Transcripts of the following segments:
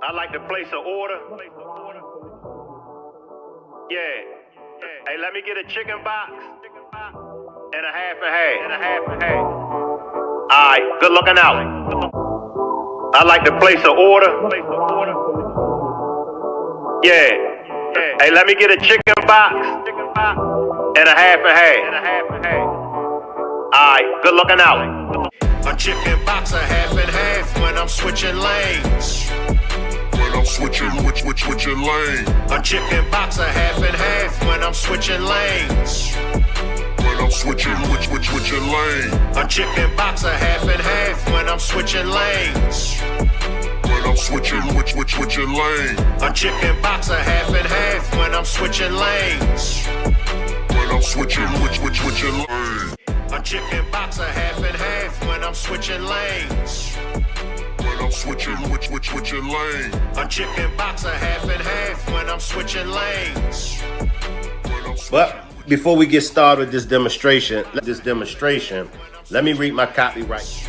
I like to place an order. Yeah. Hey, let me get a chicken box and a half and half. Alright, good looking out. I like to place an order. Yeah. Hey, let me get a chicken box and a half. Alright, good looking out. A chicken box, a half and half when I'm switching lanes. When I'm switching lanes. A chicken box, a half and half when I'm switching lanes. When I'm switching lanes. A chicken box, a half and half when I'm switching lanes. When I'm switching lanes. A chicken box, a half and half when I'm switching lanes. When I'm switching lanes. A chicken box, a half and half when I'm switching lanes. When I'm switching lanes. A chicken box, a half and half when I'm switching lanes. But before we get started with this demonstration, let me read my copyright.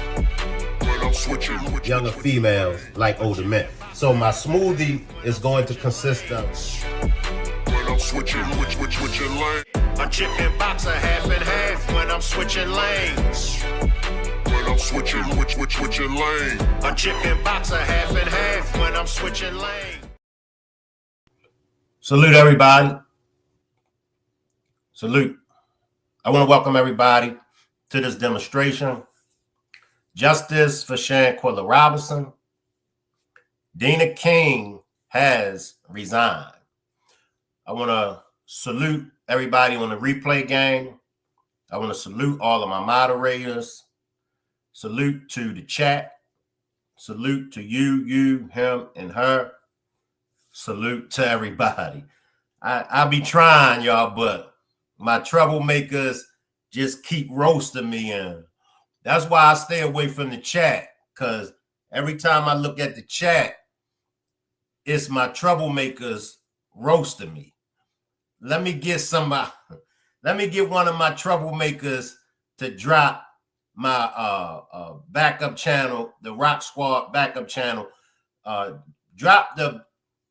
Younger females like older men. So my smoothie is going to consist of switching lanes. A chicken box, a half and half when I'm switching lanes. When I'm switching lanes. A chicken box, a half and half when I'm switching lanes. Salute everybody. Salute. I want to welcome everybody to this demonstration. Justice for Shanquella Robinson. Dena King has resigned. I want to salute everybody on the replay game. I want to salute all of my moderators. Salute to the chat. Salute to you, him, and her. Salute to everybody. I be trying, y'all, but my troublemakers just keep roasting me in. That's why I stay away from the chat, because every time I look at the chat, it's my troublemakers roasting me. Let me get one of my troublemakers to drop my backup channel, the Rock Squad backup channel. Drop the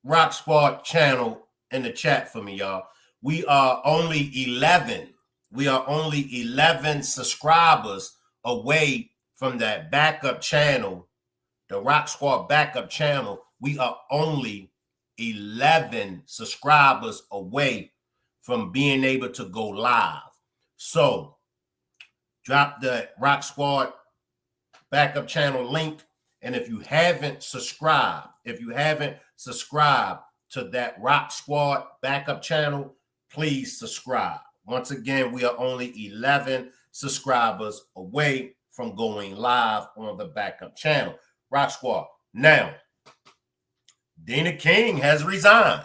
Rock Squad channel in the chat for me, y'all. We are only 11. We are only 11 subscribers away from that backup channel, the Rock Squad backup channel. We are only 11 subscribers away from being able to go live. So drop the Rock Squad backup channel link. And if you haven't subscribed to that Rock Squad backup channel, please subscribe. Once again, we are only 11 subscribers away from going live on the backup channel, Rock Squad. Now, Dena King has resigned.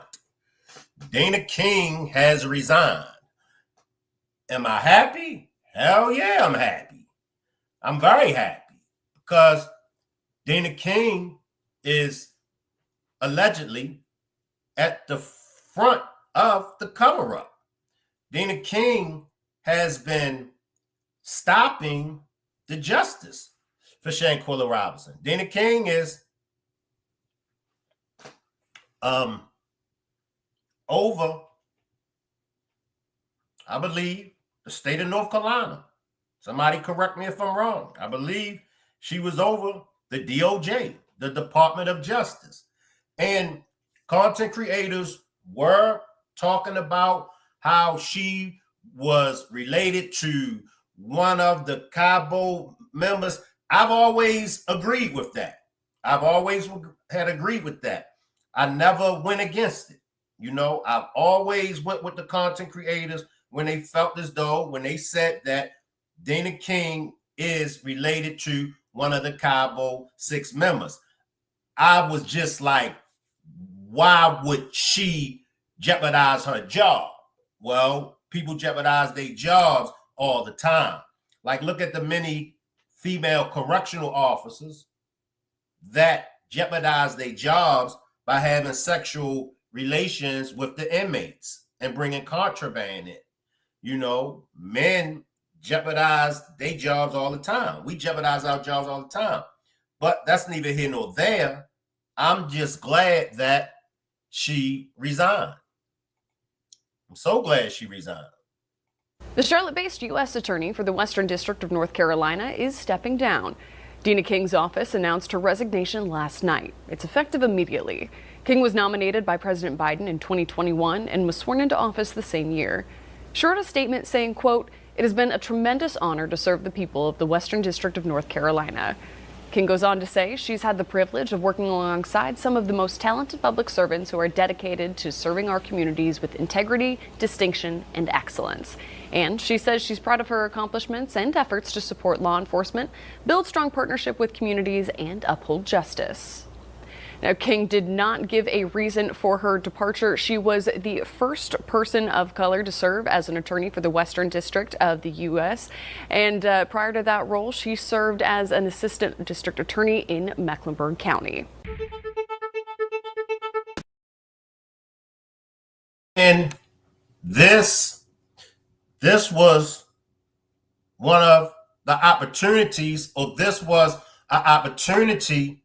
Dena King has resigned. Am I happy? Hell yeah, I'm happy. I'm very happy because Dena King is allegedly at the front of the cover-up. Dena King has been stopping the justice for Shanquella Robinson. Dena King is over, I believe, the state of North Carolina. Somebody correct me if I'm wrong. I believe she was over the DOJ, the Department of Justice. And content creators were talking about how she was related to one of the Cabo members. I've always agreed with that. I've always had agreed with that. I never went against it. You know, I've always went with the content creators when they felt as though, when they said that Dena King is related to one of the Cabo 6 members. I was just like, why would she jeopardize her job? Well, people jeopardize their jobs all the time. Like, look at the many female correctional officers that jeopardize their jobs by having sexual relations with the inmates and bringing contraband in. You know, men jeopardize their jobs all the time. We jeopardize our jobs all the time. But that's neither here nor there. I'm just glad that she resigned. I'm so glad she resigned. The Charlotte-based U.S. Attorney for the Western District of North Carolina is stepping down. Dena King's office announced her resignation last night. It's effective immediately. King was nominated by President Biden in 2021 and was sworn into office the same year. She wrote a statement saying, quote, "It has been a tremendous honor to serve the people of the Western District of North Carolina." King goes on to say she's had the privilege of working alongside some of the most talented public servants who are dedicated to serving our communities with integrity, distinction, and excellence. And she says she's proud of her accomplishments and efforts to support law enforcement, build strong partnership with communities, and uphold justice. Now, King did not give a reason for her departure. She was the first person of color to serve as an attorney for the Western District of the U.S. And prior to that role, she served as an assistant district attorney in Mecklenburg County. And this was one of the opportunities, or this was an opportunity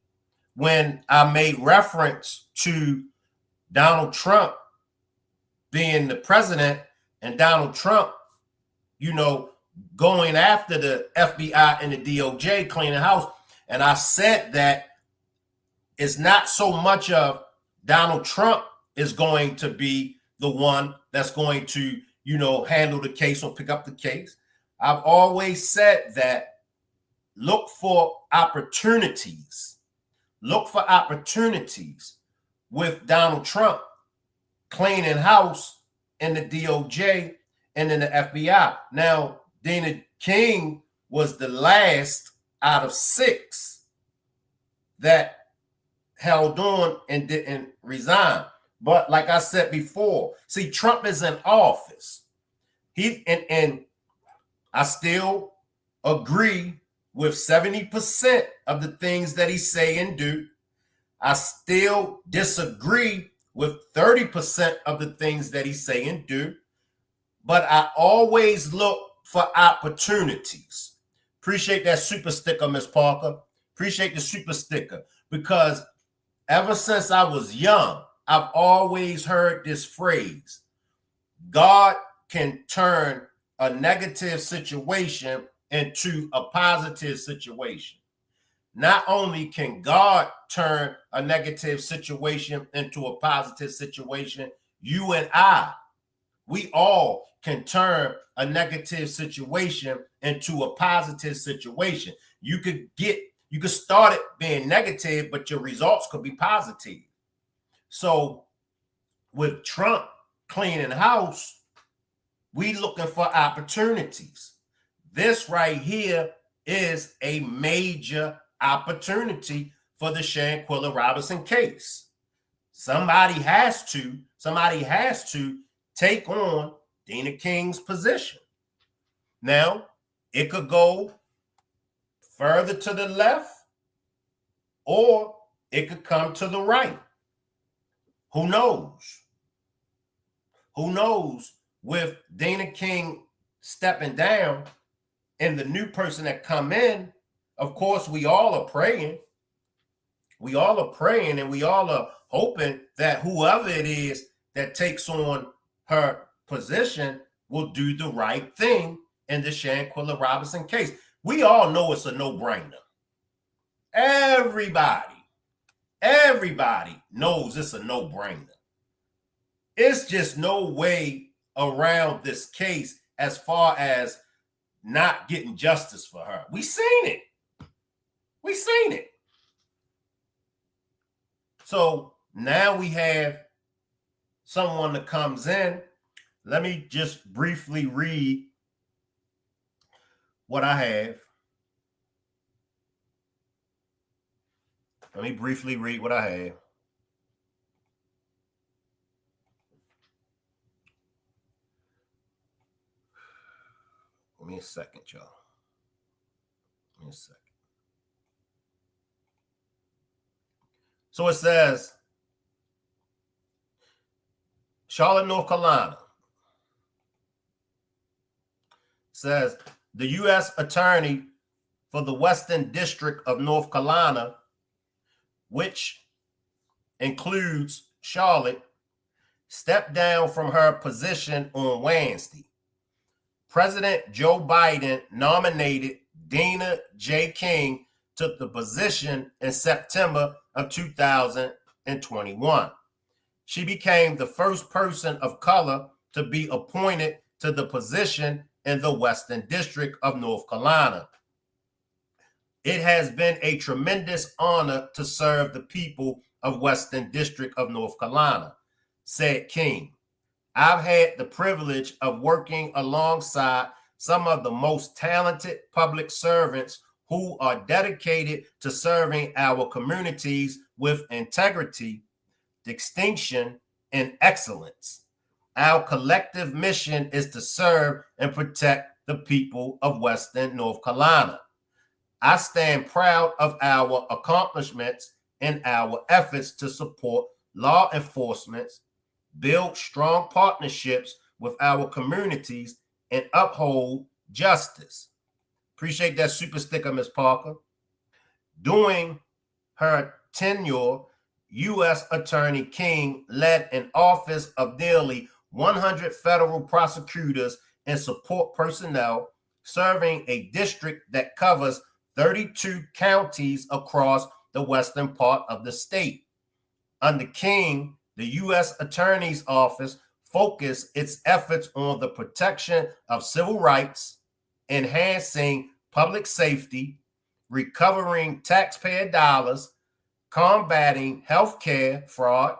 when I made reference to Donald Trump being the president and Donald Trump, going after the FBI and the DOJ cleaning house. And I said that it's not so much of Donald Trump is going to be the one that's going to, handle the case or pick up the case. I've always said that look for opportunities. Look for opportunities with Donald Trump cleaning house in the DOJ and in the FBI. Now, Dena King was the last out of 6 that held on and didn't resign. But like I said before, see, Trump is in office. And I still agree with 70% of the things that he say and do. I still disagree with 30% of the things that he say and do. But I always look for opportunities. Appreciate that super sticker, Miss Parker. Appreciate the super sticker. Because ever since I was young, I've always heard this phrase: God can turn a negative situation into a positive situation. Not only can God turn a negative situation into a positive situation, you and I, we all can turn a negative situation into a positive situation. You could start it being negative, but your results could be positive. So with Trump cleaning house, we looking for opportunities. This right here is a major opportunity for the Shanquella Robinson case. Somebody has to take on Dena King's position. Now, it could go further to the left or it could come to the right. Who knows? Who knows? With Dena King stepping down and the new person that come in, of course, we all are praying. We all are praying and we all are hoping that whoever it is that takes on her position will do the right thing in the Shanquella Robinson case. We all know it's a no-brainer. Everybody knows it's a no-brainer. It's just no way around this case as far as not getting justice for her. We seen it. So now we have someone that comes in. Let me just briefly read what I have. Let me briefly read what I have. Give me a second, y'all. Give me a second. So it says, Charlotte, North Carolina, says the U.S. Attorney for the Western District of North Carolina, which includes Charlotte, stepped down from her position on Wednesday. President Joe Biden nominated Dena King to the position in September of 2021. She became the first person of color to be appointed to the position in the Western District of North Carolina. It has been a tremendous honor to serve the people of Western District of North Carolina, said King. I've had the privilege of working alongside some of the most talented public servants who are dedicated to serving our communities with integrity, distinction, and excellence. Our collective mission is to serve and protect the people of Western North Carolina. I stand proud of our accomplishments and our efforts to support law enforcement, build strong partnerships with our communities, and uphold justice. Appreciate that super sticker, Ms. Parker. During her tenure, U.S. Attorney King led an office of nearly 100 federal prosecutors and support personnel, serving a district that covers 32 counties across the western part of the state. Under King, the U.S. Attorney's Office focused its efforts on the protection of civil rights, enhancing public safety, recovering taxpayer dollars, combating healthcare fraud,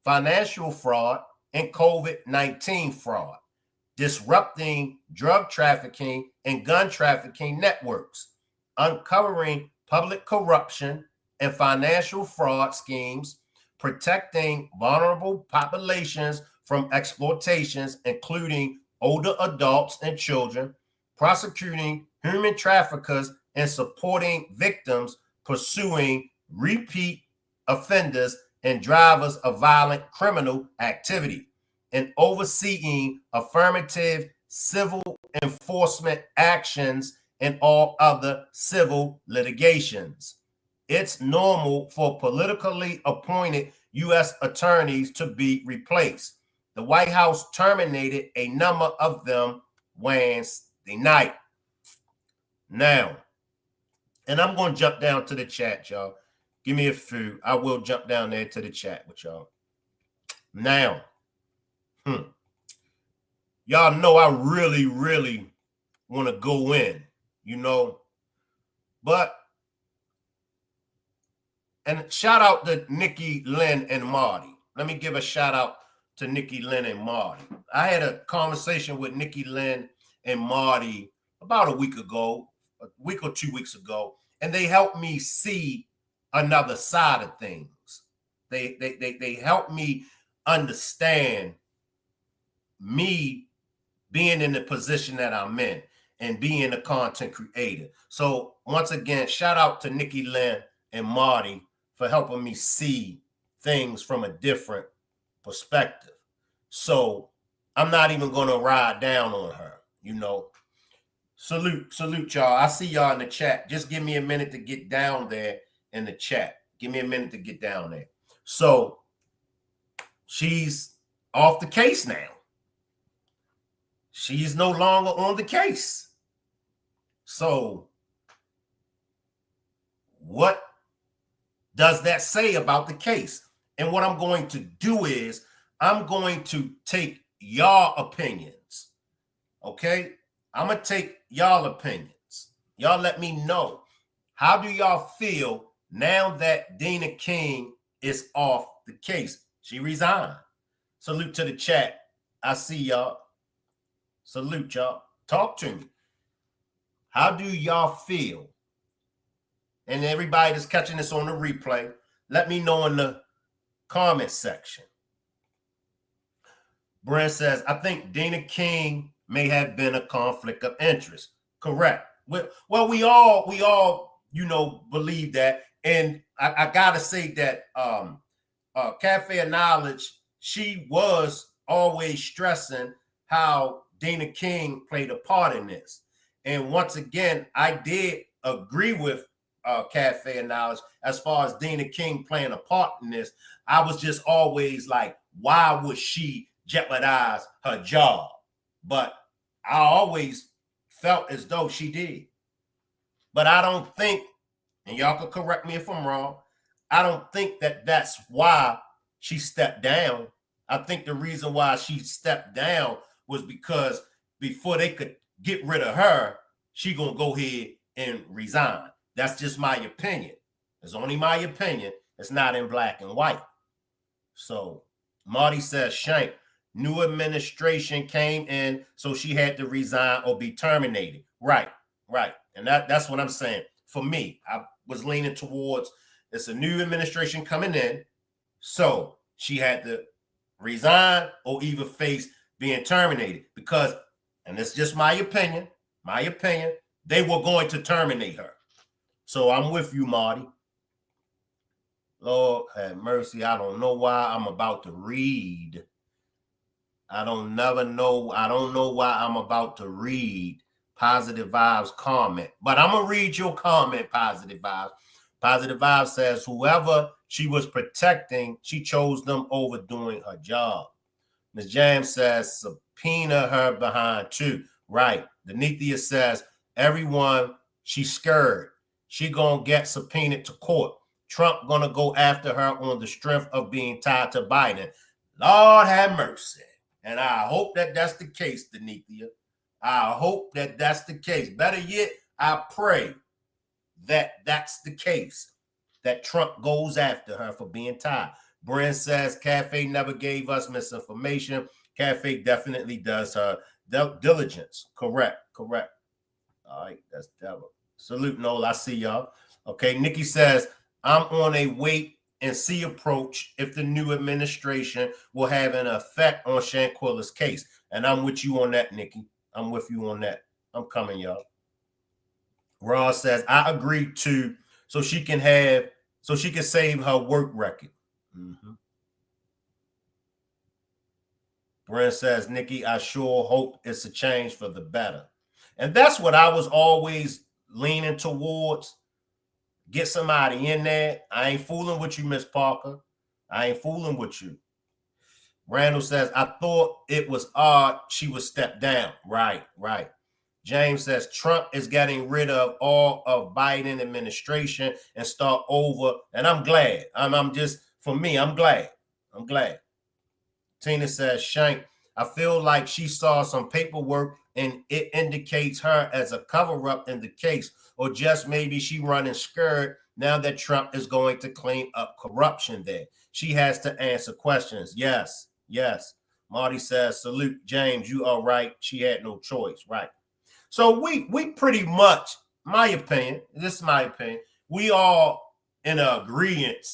financial fraud, and COVID-19 fraud, disrupting drug trafficking and gun trafficking networks, uncovering public corruption and financial fraud schemes, protecting vulnerable populations from exploitations, including older adults and children, prosecuting human traffickers and supporting victims, pursuing repeat offenders and drivers of violent criminal activity, and overseeing affirmative civil enforcement actions and all other civil litigations. It's normal for politically appointed U.S. attorneys to be replaced. The White House terminated a number of them Wednesday night. Now, and I'm going to jump down to the chat, y'all. Give me a few. I will jump down there to the chat with y'all. Now, y'all know I really, really want to go in, but, and shout out to Nikki, Lynn, and Marty. Let me give a shout out to Nikki, Lynn, and Marty. I had a conversation with Nikki, Lynn, and Marty about a week or 2 weeks ago, and they helped me see another side of things. They helped me understand me being in the position that I'm in and being a content creator. So once again, shout out to Nikki, Lynn, and Marty for helping me see things from a different perspective. So I'm not even going to ride down on her, Salute y'all. I see y'all in the chat. Just give me a minute to get down there in the chat. Give me a minute to get down there. So she's off the case now. She's no longer on the case. So what does that say about the case? And what I'm going to do is I'm going to take y'all opinions. Okay? I'm going to take y'all opinions. Y'all let me know. How do y'all feel now that Dena King is off the case? She resigned. Salute to the chat. I see y'all. Salute y'all. Talk to me. How do y'all feel? And everybody that's catching this on the replay, let me know in the comment section. Brent says, I think Dena King may have been a conflict of interest. Correct. Well, we all, believe that. And I gotta say that Cafe of Knowledge, she was always stressing how Dena King played a part in this. And once again, I did agree with Cafe of Knowledge. As far as Dena King playing a part in this, I was just always like, why would she jeopardize her job? But I always felt as though she did. But I don't think, and y'all can correct me if I'm wrong, I don't think that that's why she stepped down. I think the reason why she stepped down was because before they could get rid of her, she gonna go ahead and resign. That's just my opinion. It's only my opinion. It's not in black and white. So Marty says, Shank, new administration came in, so she had to resign or be terminated. Right. And that's what I'm saying. For me, I was leaning towards it's a new administration coming in, so she had to resign or even face being terminated because, and it's just my opinion, they were going to terminate her. So I'm with you, Marty. Lord have mercy. I don't know why I'm about to read. I don't know why I'm about to read Positive Vibes comment, but I'm going to read your comment, Positive Vibes. Positive Vibes says, whoever she was protecting, she chose them over doing her job. Ms. James says, subpoena her behind too. Right. Denethia says, everyone, she's scared. She gonna get subpoenaed to court. Trump gonna go after her on the strength of being tied to Biden. Lord have mercy. And I hope that that's the case, Denethia. I hope that that's the case. Better yet, I pray that that's the case, that Trump goes after her for being tied. Brent says, Cafe never gave us misinformation. Cafe definitely does her diligence. Correct. All right, that's devil. Salute, Noel. I see y'all. Okay, Nikki says, I'm on a wait and see approach if the new administration will have an effect on Shanquella's case. And I'm with you on that, Nikki. I'm with you on that. I'm coming, y'all. Ross says, I agree too, so she can save her work record. Mm-hmm. Brent says, Nikki, I sure hope it's a change for the better. And that's what I was always leaning towards. Get somebody in there. I ain't fooling with you, Miss Parker. I ain't fooling with you. Randall says, I thought it was odd she would step down. Right. James says, Trump is getting rid of all of Biden administration and start over. And I'm glad. I'm glad. Tina says, Shank, I feel like she saw some paperwork and it indicates her as a cover-up in the case, or just maybe she running scared now that Trump is going to clean up corruption there. She has to answer questions. Yes. Marty says, salute, James, you are right. She had no choice. Right. So we pretty much, my opinion, this is my opinion, we all in agreement,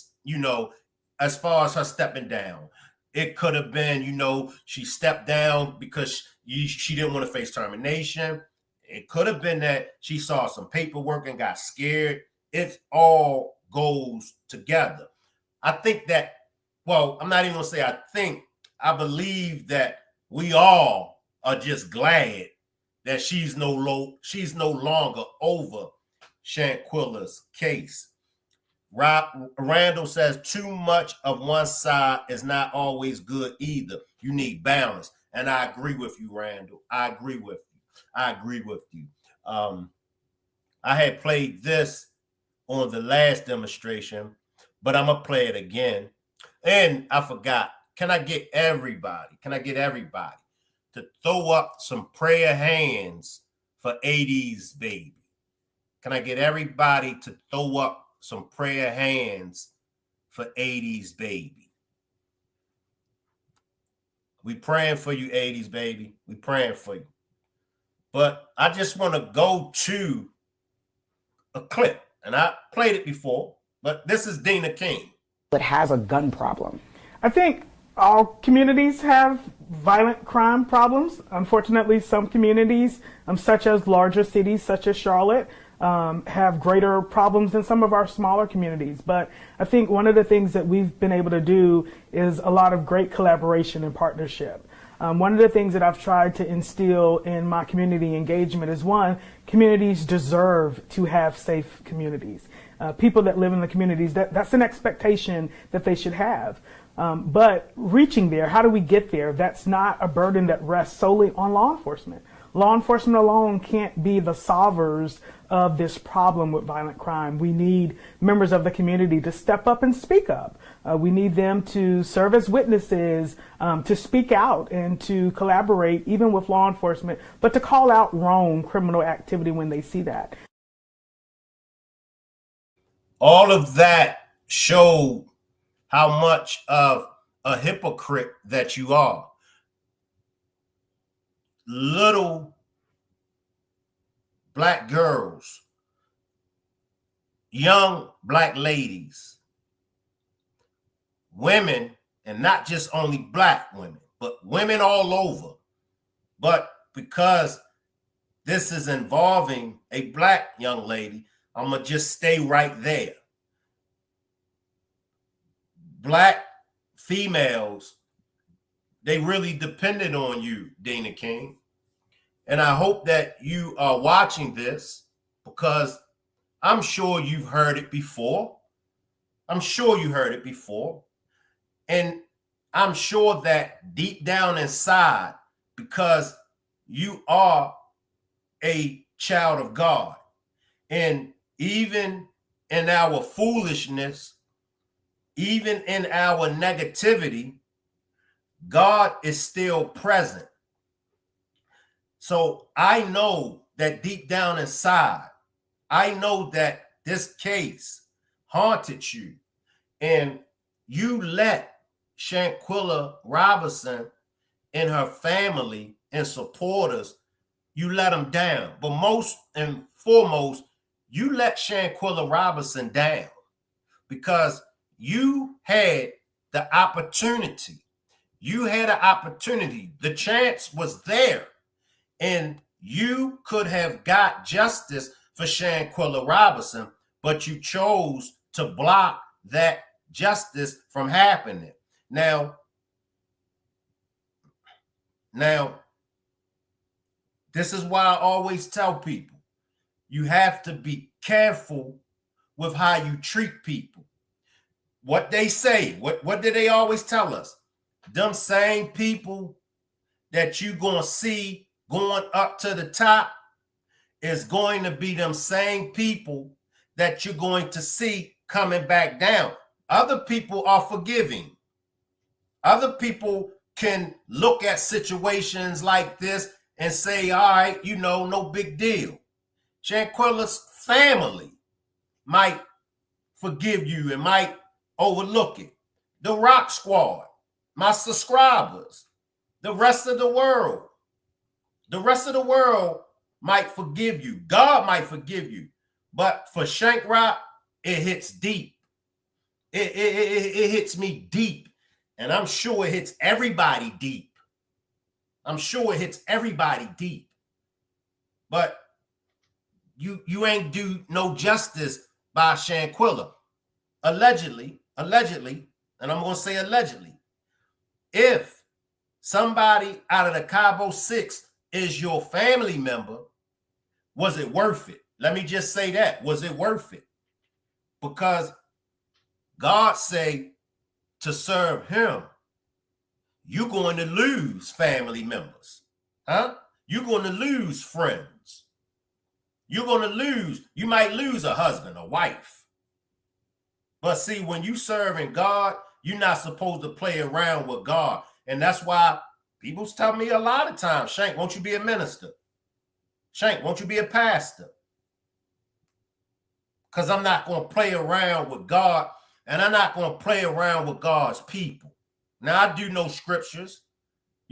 as far as her stepping down. It could have been, she stepped down because she didn't want to face termination. It could have been that she saw some paperwork and got scared. It all goes together. I think that, I'm not even going to say I believe that we all are just glad that she's no longer over Shanquella's case. Randall says too much of one side is not always good either. You need balance. And I agree with you, Randall. I agree with you. I had played this on the last demonstration, but I'm going to play it again. And I forgot. Can I get everybody to throw up some prayer hands for 80s baby? Can I get everybody to throw up some prayer hands for 80s baby? We praying for you, 80s baby. We praying for you. But I just want to go to a clip, and I played it before, but this is Dena King. It has a gun problem. I think all communities have violent crime problems. Unfortunately, some communities, such as larger cities, such as Charlotte, have greater problems than some of our smaller communities. But I think one of the things that we've been able to do is a lot of great collaboration and partnership. One of the things that I've tried to instill in my community engagement is, one, communities deserve to have safe communities. people that live in the communities. That's an expectation that they should have. But reaching there, how do we get there? That's not a burden that rests solely on law enforcement. Law enforcement alone can't be the solvers of this problem with violent crime. We need members of the community to step up and speak up. We need them to serve as witnesses, to speak out and to collaborate even with law enforcement, but to call out wrong criminal activity when they see that. All of that showed how much of a hypocrite that you are. Little Black girls, young Black ladies, women, and not just only Black women, but women all over. But because this is involving a Black young lady, I'm going to just stay right there. Black females, they really depended on you, Dena King. And I hope that you are watching this, because I'm sure you've heard it before. I'm sure you heard it before. And I'm sure that deep down inside, because you are a child of God, and even in our foolishness, even in our negativity, God is still present. So I know that deep down inside, I know that this case haunted you, and you let Shanquella Robinson and her family and supporters, you let them down. But most and foremost, you let Shanquella Robinson down because you had the opportunity. You had an opportunity. The chance was there. And you could have got justice for Shanquella Robinson, but you chose to block that justice from happening. Now, this is why I always tell people, you have to be careful with how you treat people. What they say, what do they always tell us? Them same people that you gonna see going up to the top is going to be them same people that you're going to see coming back down. Other people are forgiving. Other people can look at situations like this and say, all right, no big deal. Shanquella's family might forgive you and might overlook it. The Rock Squad, my subscribers, the rest of the world might forgive you. God might forgive you. But for Shank Rock, it hits deep. It hits me deep. And I'm sure it hits everybody deep. But you ain't do no justice by Shanquella. Allegedly, and I'm going to say allegedly, if somebody out of the Cabo 6 is your family member, was it worth it? Let me just say that. Was it worth it? Because God say to serve him, you're going to lose family members. You're going to lose friends. You might lose a husband, a wife. But see, when you serving God, you're not supposed to play around with God. And that's why people tell me a lot of times, Shank, won't you be a minister? Shank, won't you be a pastor? Because I'm not going to play around with God, and I'm not going to play around with God's people. Now, I do know scriptures.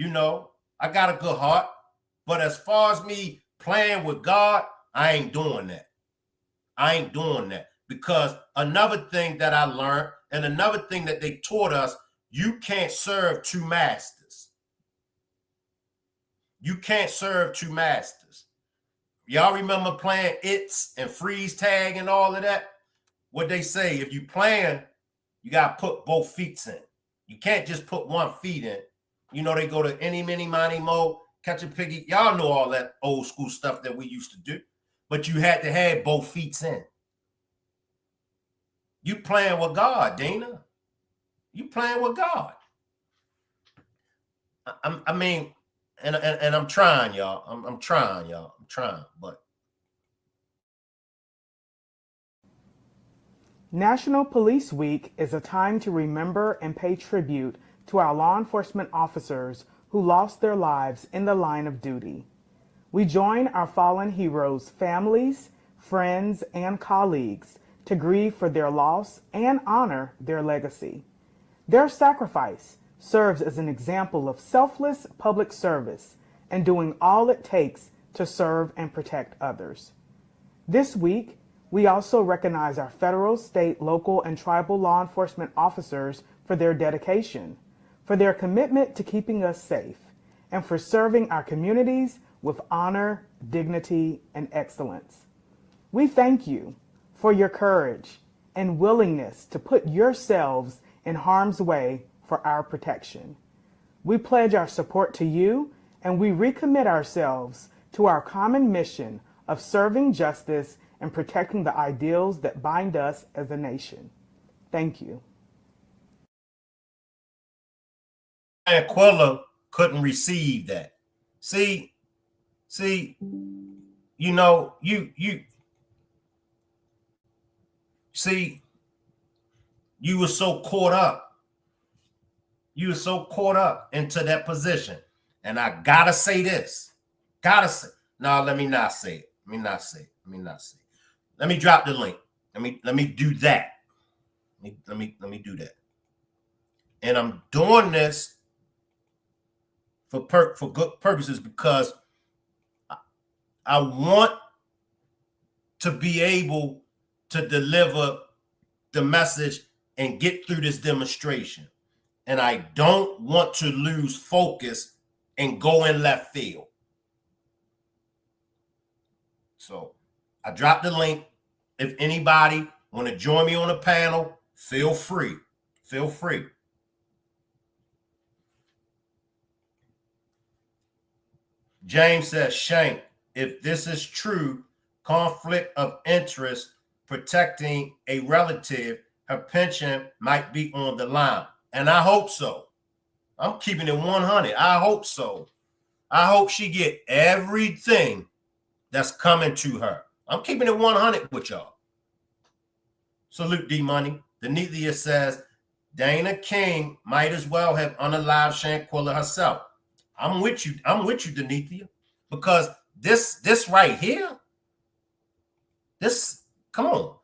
I got a good heart. But as far as me playing with God, I ain't doing that. Because another thing that I learned, and another thing that they taught us, you can't serve two masters. Y'all remember playing It's and freeze tag and all of that? What they say, if you playing, you got to put both feet in. You can't just put one feet in. They go to any, mini, money, mo, catch a piggy. Y'all know all that old school stuff that we used to do. But you had to have both feet in. You playing with God, Dena. You playing with God. I mean, and I'm trying, y'all. I'm trying, y'all. I'm trying, but National Police Week is a time to remember and pay tribute to our law enforcement officers who lost their lives in the line of duty. We join our fallen heroes' families, friends, and colleagues to grieve for their loss and honor their legacy. Their sacrifice serves as an example of selfless public service and doing all it takes to serve and protect others. This week, we also recognize our federal, state, local, and tribal law enforcement officers for their dedication, for their commitment to keeping us safe, and for serving our communities with honor, dignity, and excellence. We thank you for your courage and willingness to put yourselves in harm's way for our protection. We pledge our support to you, and we recommit ourselves to our common mission of serving justice and protecting the ideals that bind us as a nation. Thank you. Shanquella couldn't receive that. See, you know, you see, you were so caught up. You were so caught up into that position. And I gotta say this. Gotta say. No, let me not say it. Let me not say it. Let me not say it. Let me drop the link. Let me do that. Let me do that. And I'm doing this for good purposes because I want to be able to deliver the message and get through this demonstration. And I don't want to lose focus and go in left field. So I dropped the link. If anybody want to join me on the panel, feel free. Feel free. James says, Shank, if this is true, conflict of interest, protecting a relative, her pension might be on the line. And I hope so. I'm keeping it 100. I hope so. I hope she get everything that's coming to her. I'm keeping it 100 with y'all. Salute D Money. Denethia says, Dena King might as well have unalived Shanquella herself. I'm with you. I'm with you, Denethia. Because this right here, come on.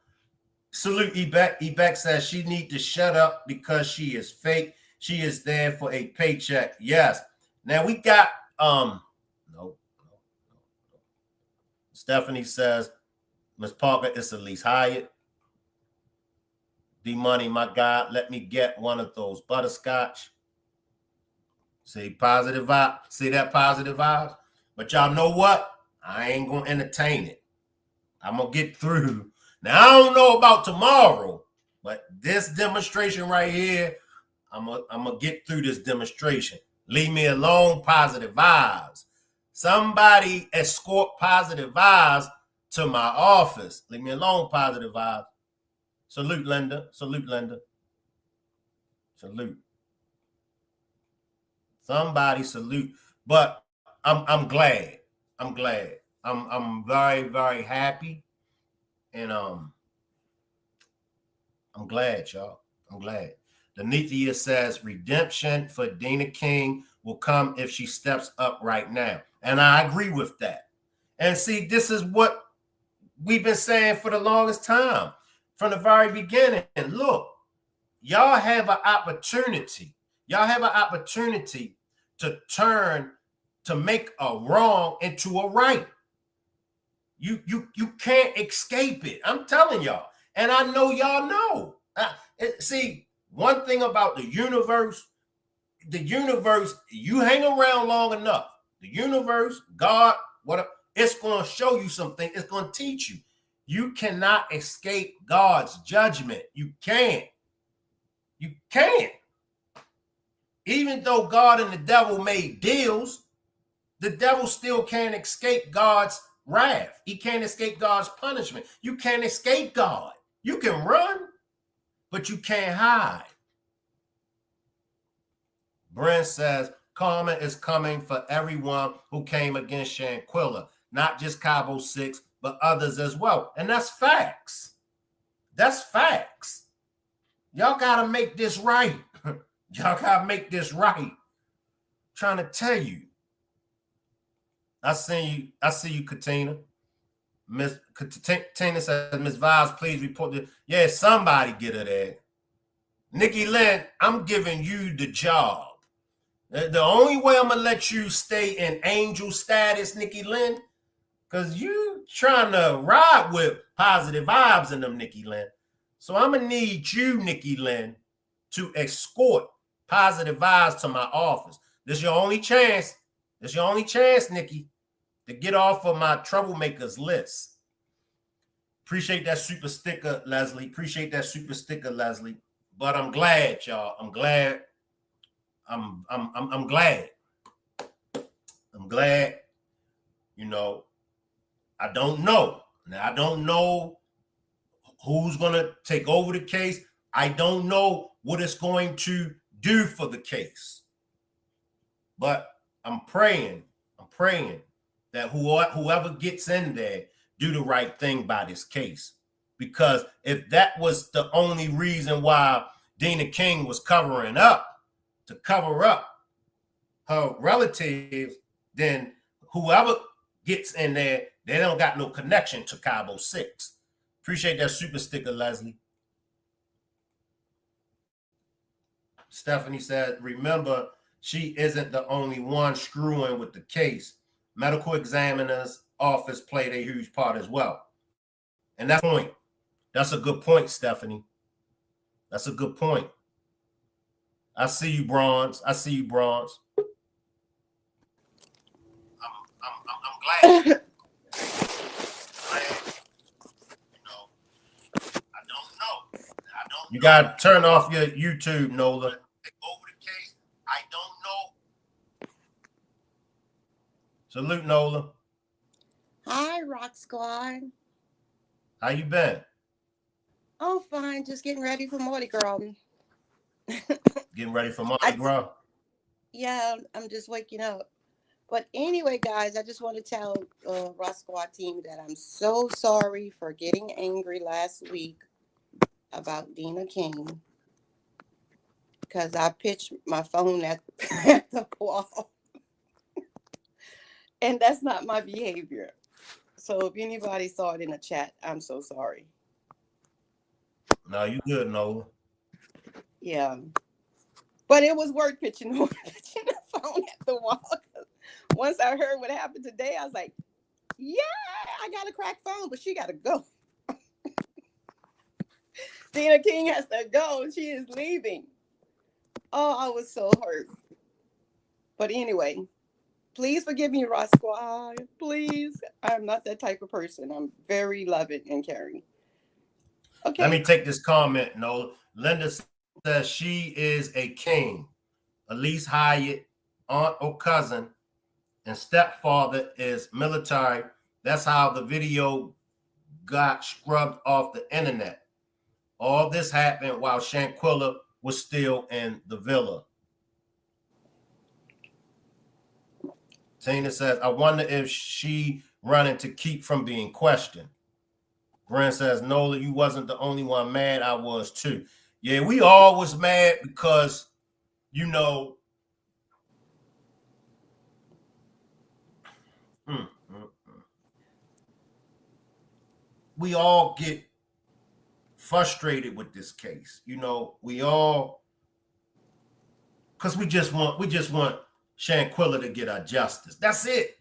Salute Ebek. Ebek says she need to shut up because she is fake. She is there for a paycheck. Yes. Now we got no. Stephanie says, Ms. Parker, it's Elise Hyatt. D Money, my God, let me get one of those butterscotch. See, positive vibe. See that positive vibe? But y'all know what? I ain't gonna entertain it. I'm gonna get through. Now I don't know about tomorrow, but this demonstration right here, I'm gonna get through this demonstration. Leave me alone, positive vibes. Somebody escort positive vibes to my office. Leave me alone, positive vibes. Salute, Linda. Salute, Linda. Salute. Somebody salute. But I'm glad. I'm glad. I'm very, very happy. And I'm glad, y'all. I'm glad. Denethia says redemption for Dena King will come if she steps up right now. And I agree with that. And see, this is what we've been saying for the longest time. From the very beginning. And look, y'all have an opportunity. Y'all have an opportunity to turn, to make a wrong into a right. You can't escape it. I'm telling y'all. And I know y'all know. See, one thing about the universe, you hang around long enough. The universe, God, it's going to show you something. It's going to teach you. You cannot escape God's judgment. You can't. You can't. Even though God and the devil made deals, the devil still can't escape God's wrath. He can't escape God's punishment. You can't escape God. You can run, but you can't hide. Brent says, karma is coming for everyone who came against Shanquella, not just Cabo 6, but others as well. And that's facts. That's facts. Y'all got to make this right. Y'all got to make this right. I'm trying to tell you. I see you, Katina. Miss Katina says, Miss Vibes, please report this. Yeah, somebody get her there. Nikki Lynn, I'm giving you the job. The only way I'm gonna let you stay in angel status, Nikki Lynn, because you trying to ride with positive vibes in them, Nikki Lynn. So I'm gonna need you, Nikki Lynn, to escort positive vibes to my office. This is your only chance. This is your only chance, Nikki, to get off of my troublemakers list. Appreciate that super sticker, Leslie. Appreciate that super sticker, Leslie. But I'm glad, y'all. I'm glad. I'm glad. I'm glad. You know, I don't know. Now, I don't know who's going to take over the case. I don't know what it's going to do for the case. But I'm praying that whoever gets in there do the right thing by this case. Because if that was the only reason why Dena King was covering up, to cover up her relatives, then whoever gets in there, they don't got no connection to Cabo 6. Appreciate that super sticker, Leslie. Stephanie said, remember, she isn't the only one screwing with the case. Medical examiner's office played a huge part as well. And that's a point. That's a good point, Stephanie. That's a good point. I see you, Bronze. I see you, Bronze. I'm glad. You know, I don't know. You got to turn off your YouTube, Nola. Take over the case. I don't know. Salute, Nola. Hi, Rock Squad. How you been? Oh, fine. Just getting ready for Mardi Gras. Getting ready for Mardi Gras? Yeah, I'm just waking up. But anyway, guys, I just want to tell Rock Squad team that I'm so sorry for getting angry last week about Dena King. Because I pitched my phone at the wall. And that's not my behavior. So if anybody saw it in the chat, I'm so sorry. No, you good, Nola. Yeah. But it was worth pitching the phone at the wall. Once I heard what happened today, I was like, yeah, I got a cracked phone, but she got to go. Dena King has to go. She is leaving. Oh, I was so hurt. But anyway, please forgive me, Ross Squad. Please. I'm not that type of person. I'm very loving and caring. Okay. Let me take this comment, Nola. Linda says she is a king. Elise Hyatt, aunt or cousin, and stepfather is military. That's how the video got scrubbed off the internet. All this happened while Shanquella was still in the villa. Tina says, I wonder if she running to keep from being questioned. Brent says, Nola, you wasn't the only one mad. I was too. Yeah, we all was mad because, you know, we all get frustrated with this case. You know, we all, because we just want Shanquella to get our justice. That's it.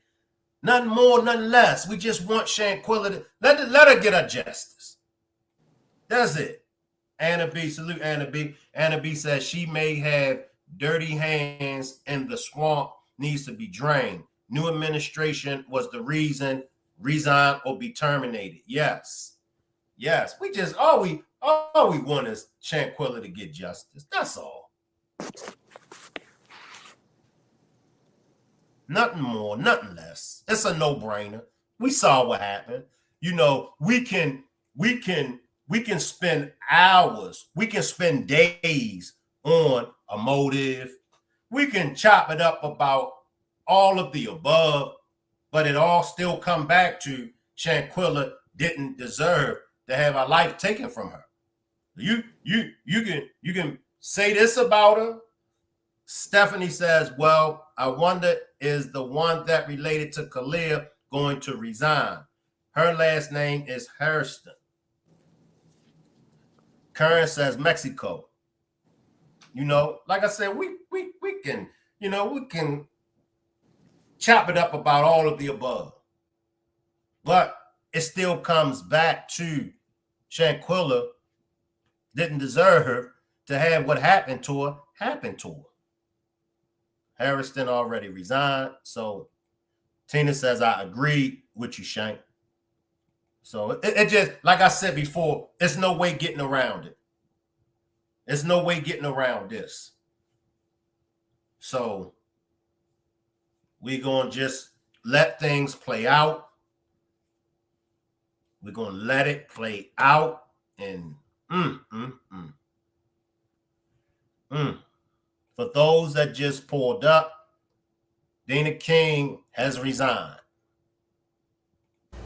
Nothing more, nothing less. We just want Shanquella to let her get her justice. That's it. Anna B, salute Anna B. Anna B says she may have dirty hands and the swamp needs to be drained. New administration was the reason, resign or be terminated. Yes. Yes. We just all we want is Shanquella to get justice. That's all. Nothing more, nothing less. It's a no-brainer. We saw what happened. You know, we can we can spend hours, we can spend days on a motive. We can chop it up about all of the above, but it all still come back to Shanquella didn't deserve to have her life taken from her. You can say this about her. Stephanie says, well, I wonder, is the one that related to Khalil going to resign? Her last name is Hairston. Karen says Mexico. You know, like I said, we can, you know, we can chop it up about all of the above. But it still comes back to Shanquella didn't deserve to have what happened to her happen to her. Harrison already resigned. So Tina says, I agree with you, Shank. So it just, like I said before, there's no way getting around it. There's no way getting around this. So we're going to just let things play out. We're going to let it play out. And for those that just pulled up, Dena King has resigned.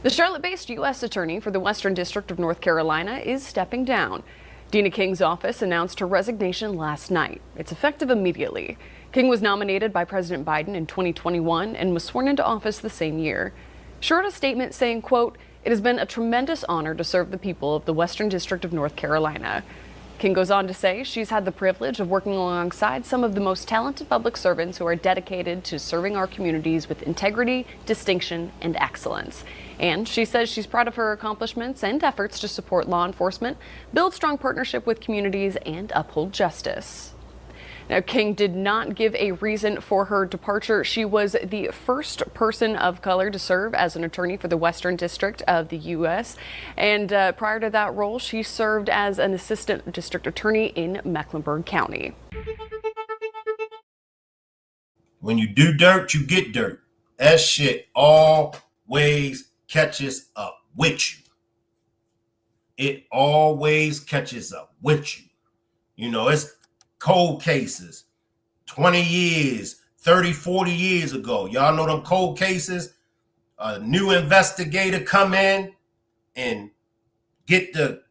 The Charlotte-based U.S. attorney for the Western District of North Carolina is stepping down. Dena King's office announced her resignation last night. It's effective immediately. King was nominated by President Biden in 2021 and was sworn into office the same year. She wrote a statement saying, quote, "It has been a tremendous honor to serve the people of the Western District of North Carolina." King goes on to say she's had the privilege of working alongside some of the most talented public servants who are dedicated to serving our communities with integrity, distinction, and excellence. And she says she's proud of her accomplishments and efforts to support law enforcement, build strong partnership with communities, and uphold justice. Now, King did not give a reason for her departure. She was the first person of color to serve as an attorney for the Western District of the U.S. And prior to that role, she served as an assistant district attorney in Mecklenburg County. When you do dirt, you get dirt. That shit always catches up with you. It always catches up with you. You know, it's cold cases, 20 years, 30, 40 years ago. Y'all know them cold cases? A new investigator come in and get the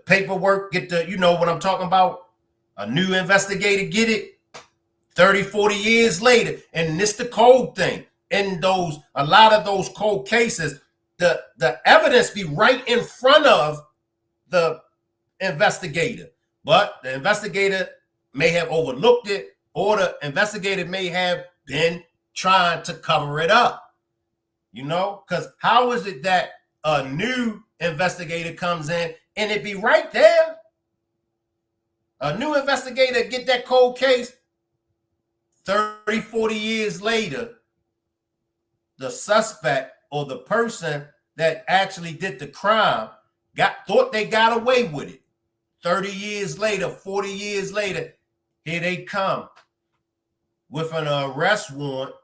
paperwork, get the, you know what I'm talking about? A new investigator get it 30, 40 years later. And it's the cold thing. In those, a lot of those cold cases, the evidence be right in front of the investigator. But the investigator may have overlooked it, or the investigator may have been trying to cover it up. You know, because how is it that a new investigator comes in and it be right there? A new investigator get that cold case 30, 40 years later, the suspect or the person that actually did the crime thought they got away with it. 30 years later, 40 years later, here they come with an arrest warrant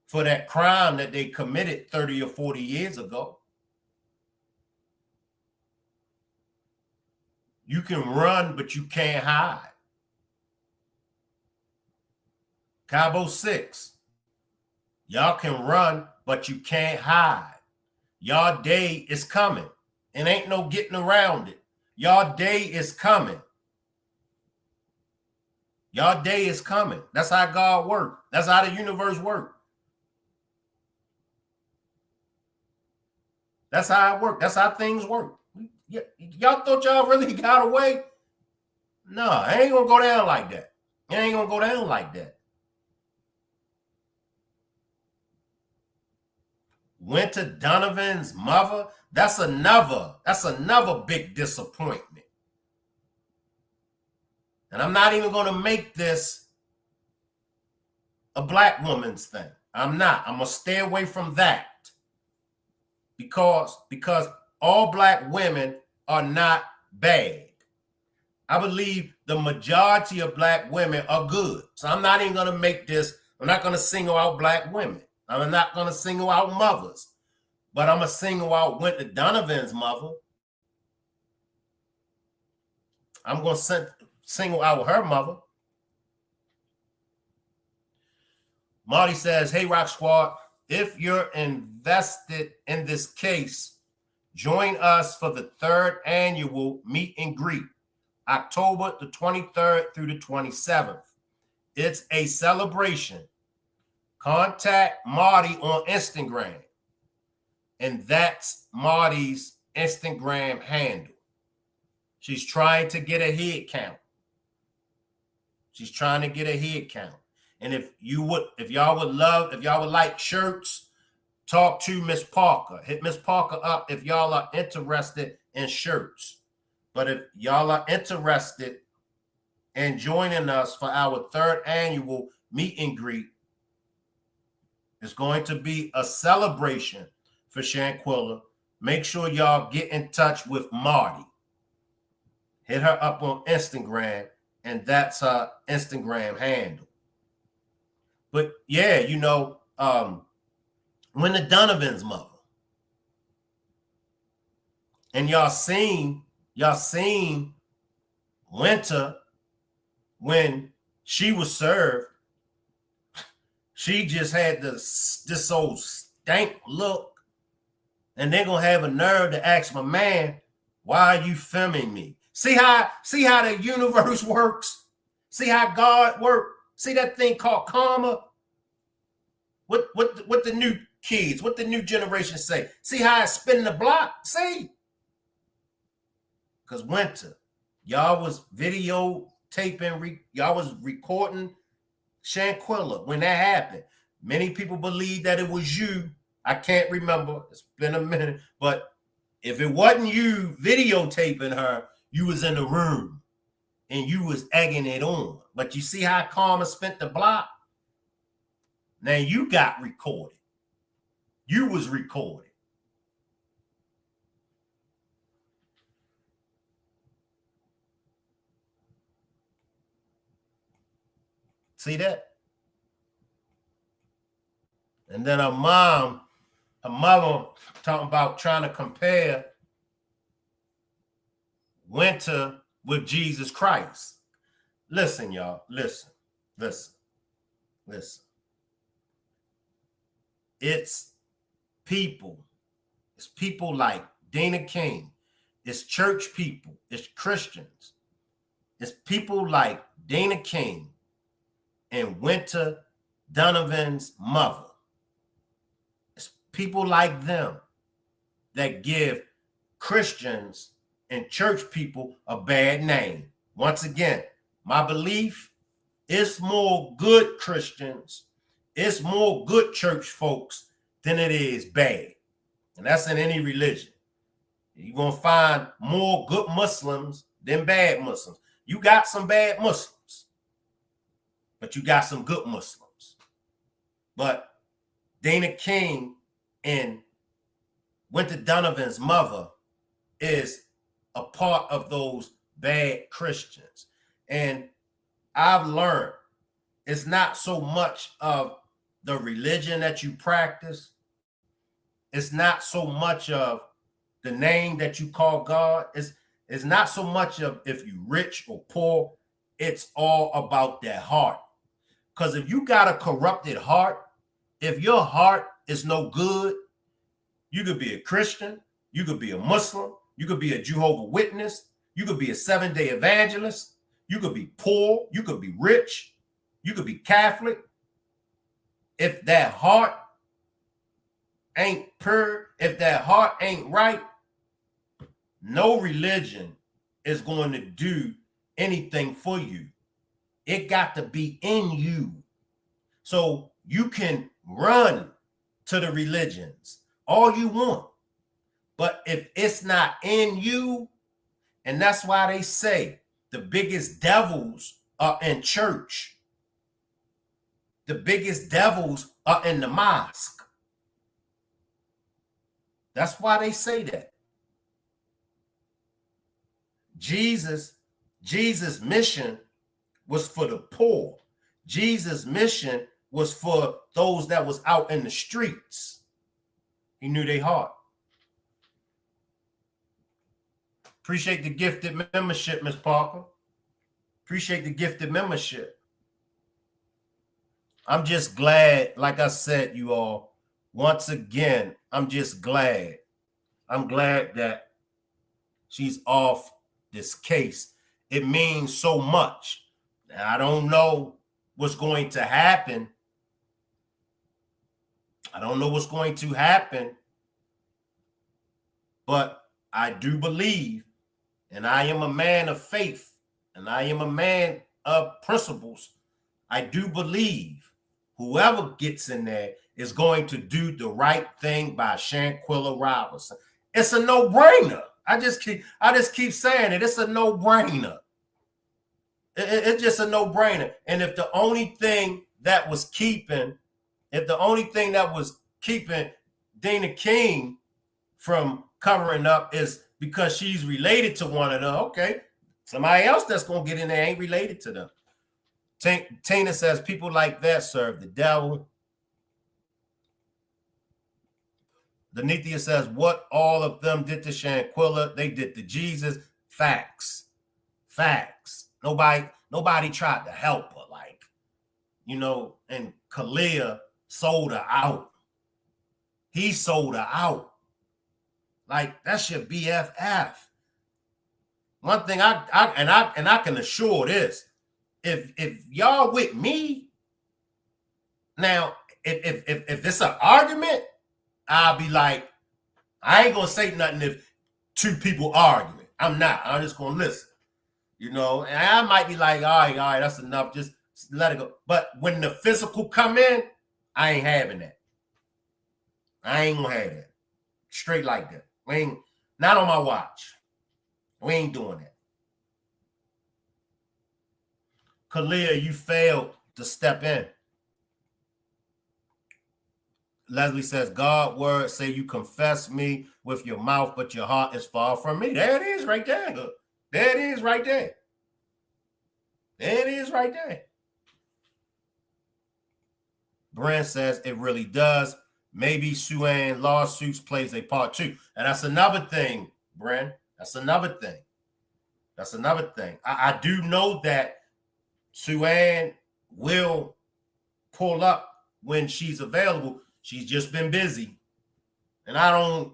for that crime that they committed 30 or 40 years ago. You can run, but you can't hide. Cabo 6. Y'all can run, but you can't hide. Y'all day is coming, and ain't no getting around it. Y'all day is coming. Y'all day is coming. That's how God works. That's how the universe works. That's how it works. That's how things work. Y'all thought y'all really got away? No, it ain't gonna go down like that. It ain't gonna go down like that. Went to Donovan's mother. That's another big disappointment. And I'm not even going to make this a black woman's thing. I'm not. I'm going to stay away from that. Because all black women are not bad. I believe the majority of black women are good. So I'm not even going to make this. I'm not going to single out black women. I'm not going to single out mothers. But I'm going to single out Winter Donovan's mother. I'm going to single out her mother. Marty says, hey, Rock Squad, if you're invested in this case, join us for the 3rd annual meet and greet, October the 23rd through the 27th. It's a celebration. Contact Marty on Instagram. And that's Marty's Instagram handle. She's trying to get a head count. She's trying to get a head count. And if y'all would like shirts, talk to Miss Parker. Hit Miss Parker up if y'all are interested in shirts. But if y'all are interested in joining us for our 3rd annual meet and greet, it's going to be a celebration for Shanquella. Make sure y'all get in touch with Marty. Hit her up on Instagram, and that's her Instagram handle. But yeah, when the Donovan's mother, and y'all seen Winter when she was served, she just had this old stank look, and they're gonna have a nerve to ask my man, why are you filming me? See how the universe works? See how God works? See that thing called karma? What the new kids, what the new generation say? See how it's spinning the block? See? Because Winter, y'all was videotaping, y'all was recording Shanquella when that happened. Many people believe that it was you. I can't remember. It's been a minute. But if it wasn't you videotaping her, you was in the room and you was egging it on. But you see how karma spent the block? Now you got recorded. You was recorded. See that? And then her mother talking about trying to compare Winter with Jesus Christ. Listen, y'all. Listen. It's people. It's people like Dena King. It's church people. It's Christians. It's people like Dena King and Winter Donovan's mother. It's people like them that give Christians and church people a bad name. Once again, my belief, it's more good Christians, it's more good church folks than it is bad. And that's in any religion. You're going to find more good Muslims than bad Muslims. You got some bad Muslims, but you got some good Muslims. But Dena King and Winter Donovan's mother is a part of those bad Christians. And I've learned it's not so much of the religion that you practice. It's not so much of the name that you call God. It's not so much of if you're rich or poor. It's all about that heart. Because if you got a corrupted heart, if your heart is no good, you could be a Christian, you could be a Muslim, you could be a Jehovah's Witness, you could be a Seventh-day Evangelist, you could be poor, you could be rich, you could be Catholic. If that heart ain't pure, if that heart ain't right, no religion is going to do anything for you. It got to be in you. So you can run to the religions all you want. But if it's not in you, and that's why they say the biggest devils are in church. The biggest devils are in the mosque. That's why they say that. Jesus' mission was for the poor. Jesus' mission was for those that was out in the streets. He knew their heart. Appreciate the gifted membership, Miss Parker. Appreciate the gifted membership. I'm just glad, like I said, you all, once again, I'm just glad. I'm glad that she's off this case. It means so much. Now, I don't know what's going to happen. I don't know what's going to happen, but I do believe, and I am a man of faith, and I am a man of principles. I do believe whoever gets in there is going to do the right thing by Shanquella Robinson. It's a no-brainer. I just keep saying it. It's a no-brainer. It's just a no-brainer. And if the only thing that was keeping Dena King from covering up is because she's related to one of them, okay, somebody else that's gonna get in there ain't related to them. Tina says people like that serve the devil. Denithia says what all of them did to Shanquella, they did to Jesus. Facts. Nobody tried to help her, like, and Kalia sold her out. He sold her out. Like, that's your BFF. One thing I can assure this: if y'all with me now, if it's an argument, I'll be like, I ain't gonna say nothing if two people arguing. I'm not. I'm just gonna listen. And I might be like, all right, that's enough. Just let it go. But when the physical come in, I ain't having that. I ain't gonna have that. Straight like that. We ain't, not on my watch. We ain't doing that. Kalia, you failed to step in. Leslie says, God word say you confess me with your mouth, but your heart is far from me. There it is right there. There it is right there. There it is right there. Brent says it really does. Maybe Sue-Ann lawsuits plays a part too. And that's another thing, Brent. That's another thing. I do know that Sue-Ann will pull up when she's available. She's just been busy. And I don't,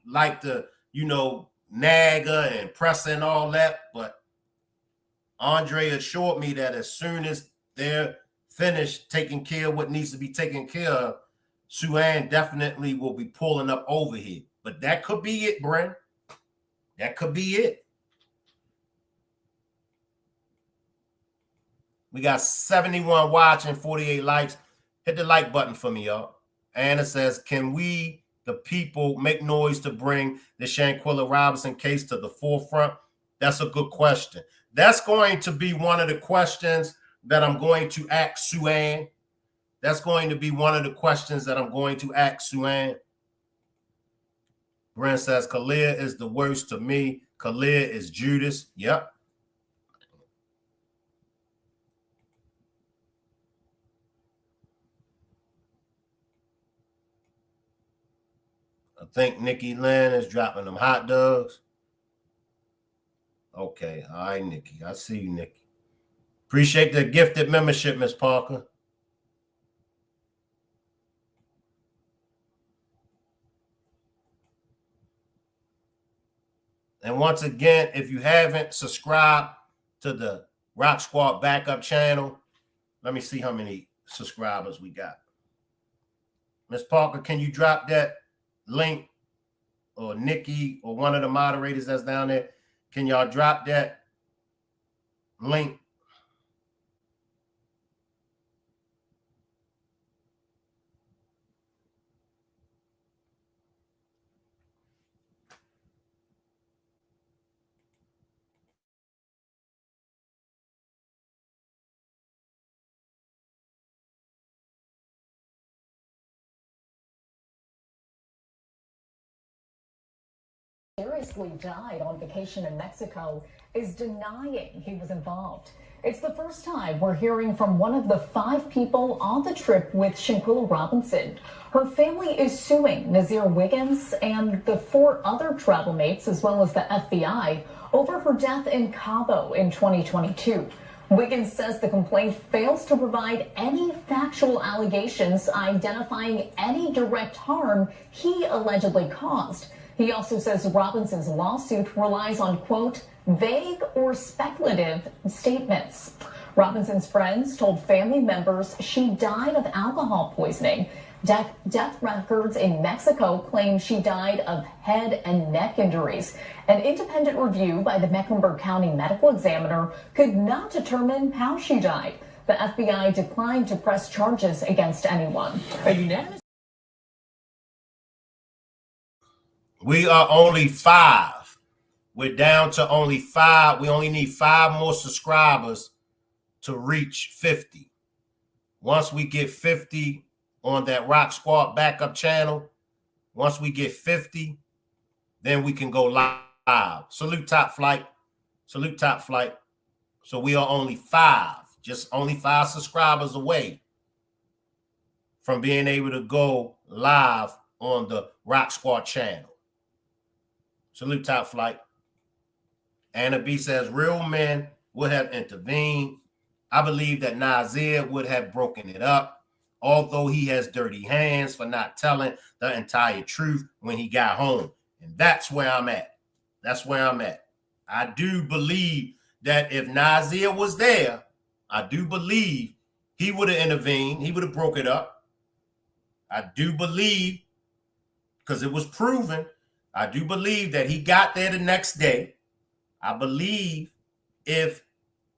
like to, nag her and press her and all that. But Andre assured me that as soon as they're finished taking care of what needs to be taken care of, Sue-Ann definitely will be pulling up over here. But that could be it, Brent. That could be it. We got 71 watching, 48 likes. Hit the like button for me, y'all. Anna says, can we, the people, make noise to bring the Shanquella Robinson case to the forefront? That's a good question. That's going to be one of the questions that I'm going to ask Sue-Ann. That's going to be one of the questions that I'm going to ask Sue-Ann. Brent says, Kalia is the worst to me. Kalia is Judas. Yep. I think Nikki Lynn is dropping them hot dogs. Okay. All right, Nikki. I see you, Nikki. Appreciate the gifted membership, Miss Parker. And once again, if you haven't subscribed to the Rock Squad backup channel, let me see how many subscribers we got. Miss Parker, can you drop that link, or Nikki or one of the moderators that's down there? Can y'all drop that link? Seriously died on vacation in Mexico is denying he was involved. It's the first time we're hearing from one of the 5 people on the trip with Shanquella Robinson. Her family is suing Nazir Wiggins and the 4 other travel mates, as well as the FBI, over her death in Cabo in 2022. Wiggins says the complaint fails to provide any factual allegations identifying any direct harm he allegedly caused. He also says Robinson's lawsuit relies on, quote, vague or speculative statements. Robinson's friends told family members she died of alcohol poisoning. Death records in Mexico claim she died of head and neck injuries. An independent review by the Mecklenburg County Medical Examiner could not determine how she died. The FBI declined to press charges against anyone. A unanimous. We are only 5. We're down to only 5. We only need 5 more subscribers to reach 50. Once we get 50 on that Rock Squad backup channel, once we get 50, then we can go live. Salute Top Flight. Salute Top Flight. So we are only 5, just only 5 subscribers away from being able to go live on the Rock Squad channel. Salute Top Flight. Anna B says, real men would have intervened. I believe that Nazir would have broken it up, although he has dirty hands for not telling the entire truth when he got home. And that's where I'm at. That's where I'm at. I do believe that if Nazir was there, I do believe he would have intervened. He would have broke it up. I do believe, because it was proven, I do believe that he got there the next day. I believe if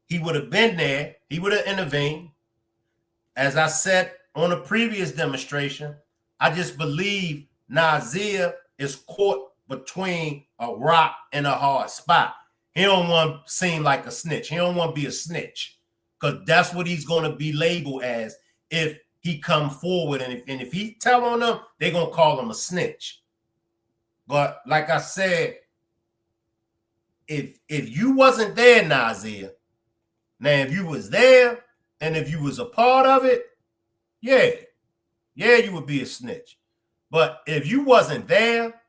he would have been there, he would have intervened. As I said on a previous demonstration, I just believe Nazir is caught between a rock and a hard spot. He don't want to seem like a snitch. He don't want to be a snitch, because that's what he's going to be labeled as if he come forward. And if he tell on them, they're going to call him a snitch. But like I said, if you wasn't there, Nazir, now if you was there and if you was a part of it, yeah, you would be a snitch. But if you wasn't there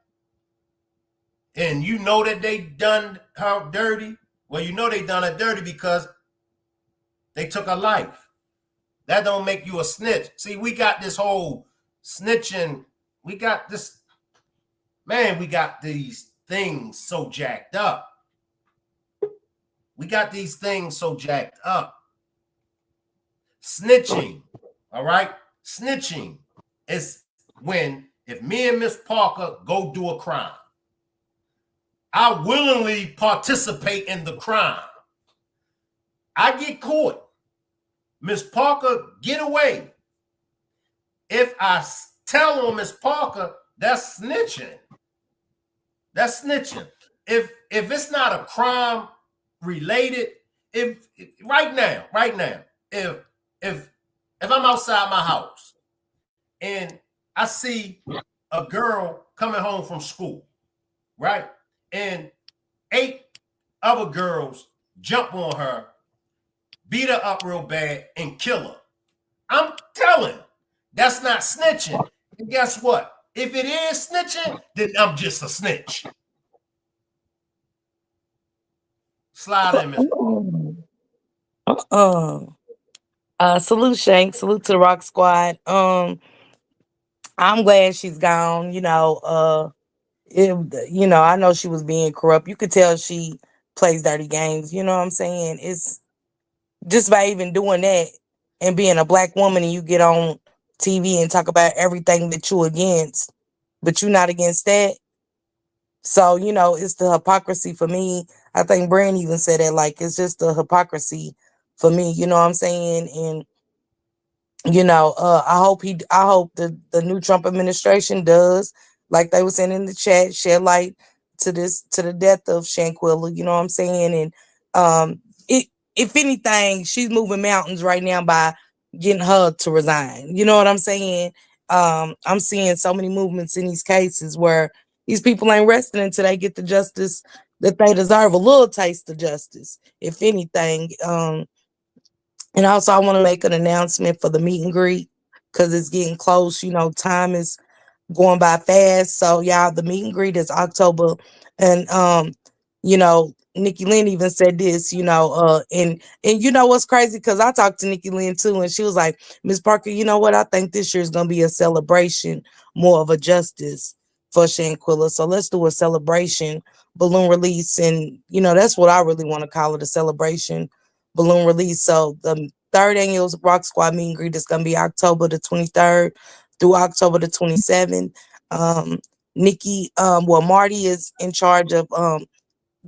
and you know that they done her dirty, well, you know they done her dirty because they took her life. That don't make you a snitch. See, we got this whole snitching. We got this, man, we got these things so jacked up. We got these things so jacked up. Snitching, all right? Snitching is when, if me and Miss Parker go do a crime, I willingly participate in the crime. I get caught. Miss Parker get away. If I tell on Miss Parker, that's snitching. That's snitching. If it's not a crime related, if right now, if I'm outside my house and I see a girl coming home from school, right? And 8 other girls jump on her, beat her up real bad, and kill her. I'm telling, that's not snitching. And guess what? If it is snitching, then I'm just a snitch. Slide in, Miss. Salute Shank, salute to the Rock Squad. I'm glad she's gone. I know she was being corrupt. You could tell she plays dirty games. You know what I'm saying? It's just by even doing that and being a black woman and you get on TV and talk about everything that you're against, but you're not against that. So, it's the hypocrisy for me. I think Brand even said that, like, it's just the hypocrisy for me. You know what I'm saying? And, I hope the new Trump administration does, like they were saying in the chat, shed light to the death of Shanquella. You know what I'm saying? And if anything, she's moving mountains right now by getting her to resign. You know what I'm saying? I'm seeing so many movements in these cases where these people ain't resting until they get the justice that they deserve, a little taste of justice, if anything. And also, I want to make an announcement for the meet and greet because it's getting close. Time is going by fast. So y'all, the meet and greet is October, and Nikki Lynn even said this, and you know what's crazy? Because I talked to Nikki Lynn too, and she was like, Miss Parker, you know what? I think this year is gonna be a celebration, more of a justice for Shanquella. So let's do a celebration balloon release, and that's what I really want to call it, a celebration balloon release. So the third annual Rock Squad meet and greet is gonna be October the 23rd through October the 27th. Um, Marty is in charge of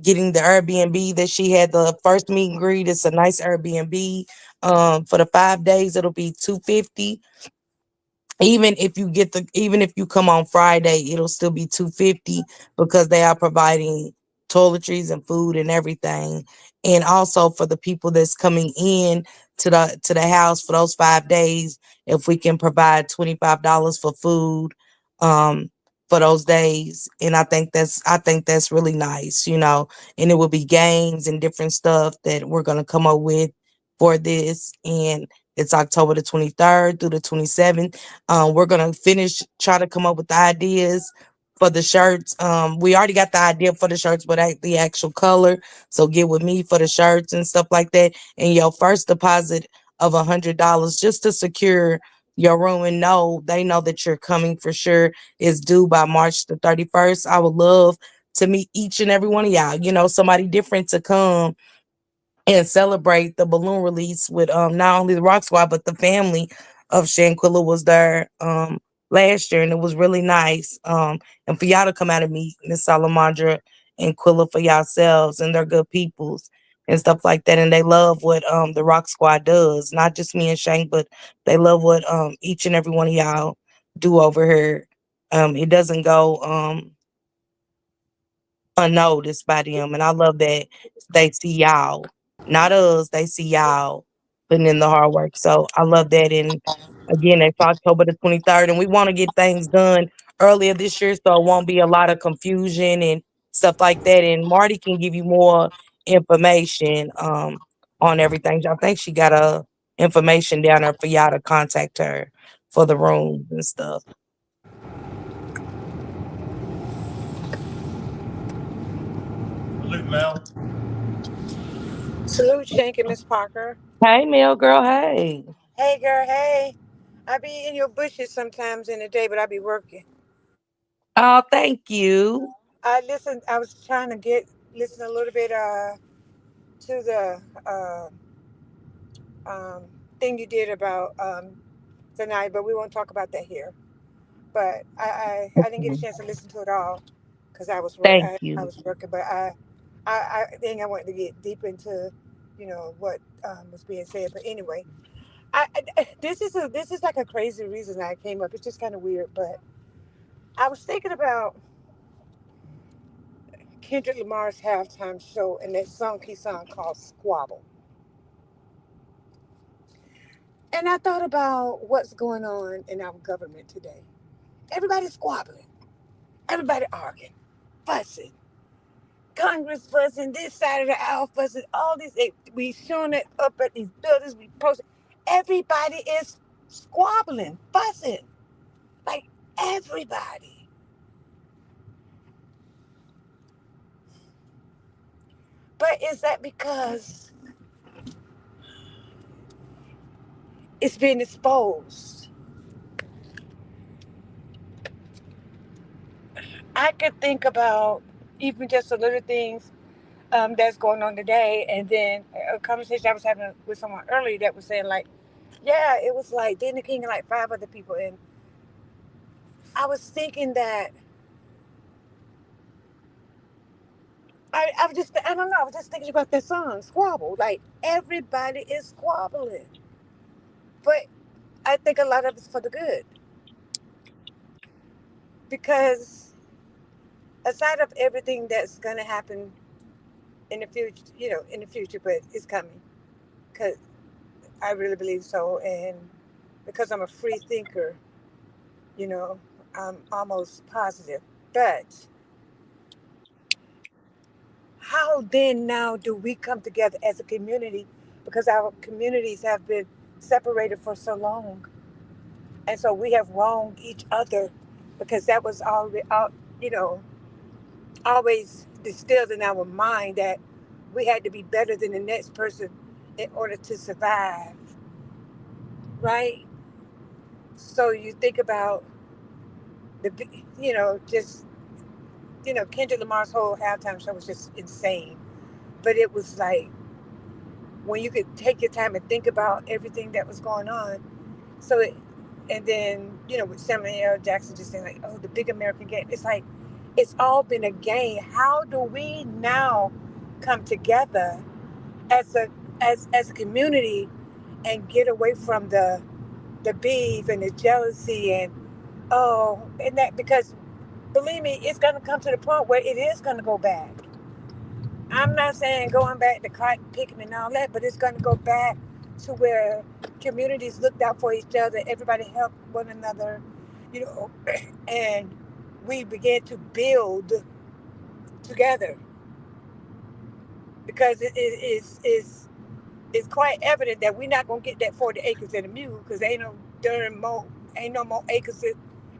getting the Airbnb that she had the first meet and greet. It's a nice Airbnb. For the 5 days, it'll be 250. Even if you come on Friday, it'll still be 250 because they are providing toiletries and food and everything. And also for the people that's coming in to the house for those 5 days, if we can provide $25 for food um for those days. And I think that's really nice, and it will be games and different stuff that we're gonna come up with for this. And it's October the 23rd through the 27th. We're gonna try to come up with the ideas for the shirts. We already got the idea for the shirts, but the actual color. So get with me for the shirts and stuff like that. And your first deposit of $100 just to secure your room and they know that you're coming for sure is due by March the 31st. I would love to meet each and every one of y'all. Somebody different to come and celebrate the balloon release with not only the Rock Squad but the family of Shanquilla was there last year, and it was really nice. And for y'all to come out and meet Miss Salamandra and Quilla for yourselves, and they're good peoples and stuff like that. And they love what the Rock Squad does, not just me and Shank, but they love what each and every one of y'all do over here. It doesn't go unnoticed by them. And I love that they see y'all, not us. They see y'all putting in the hard work. So I love that. And again, it's October the 23rd, and we want to get things done earlier this year so it won't be a lot of confusion and stuff like that. And Marty can give you more information on everything. I think she got a information down there for y'all to contact her for the rooms and stuff. Salute, Mel. Salute, Shank and Miss Parker. Hey, Mel girl. Hey. Hey, girl, hey. I be in your bushes sometimes in the day, but I be working. Oh, thank you. I was trying to listen a little bit to the um, thing you did about tonight, but we won't talk about that here. But I didn't get a chance to listen to it all because Thank I you. was working. But I think I wanted to get deep into what was being said. But anyway, this is like a crazy reason I came up. It's just kind of weird, but I was thinking about Kendrick Lamar's halftime show and that song he sung called Squabble. And I thought about what's going on in our government today. Everybody's squabbling, everybody arguing, fussing. Congress fussing, this side of the aisle fussing, all these, we showing it up at these buildings, we posting. Everybody is squabbling, fussing. Like everybody. But is that because it's being exposed? I could think about even just the little things that's going on today, and then a conversation I was having with someone earlier that was saying like, yeah, it was like Dena King and like five other people, and I was thinking that I don't know, I was just thinking about that song Squabble. Like everybody is squabbling, but I think a lot of it's for the good because aside of everything that's going to happen in the future, in the future, but it's coming because I really believe so. And because I'm a free thinker, you know, I'm almost positive. But how then now do we come together as a community because our communities have been separated for so long, and so we have wronged each other because that was already, you know, always distilled in our mind that we had to be better than the next person in order to survive, right? So you think about just Kendrick Lamar's whole halftime show was just insane. But it was like when you could take your time and think about everything that was going on. So, and then with Samuel L. Jackson just saying like, "Oh, the big American game." It's like it's all been a game. How do we now come together as a community and get away from the beef and the jealousy and that, because believe me, it's going to come to the point where it is going to go back. I'm not saying going back to cotton picking and all that, but it's going to go back to where communities looked out for each other, everybody helped one another, you know, and we began to build together, because it's quite evident that we're not going to get that 40 acres and a mule, because ain't no more acres,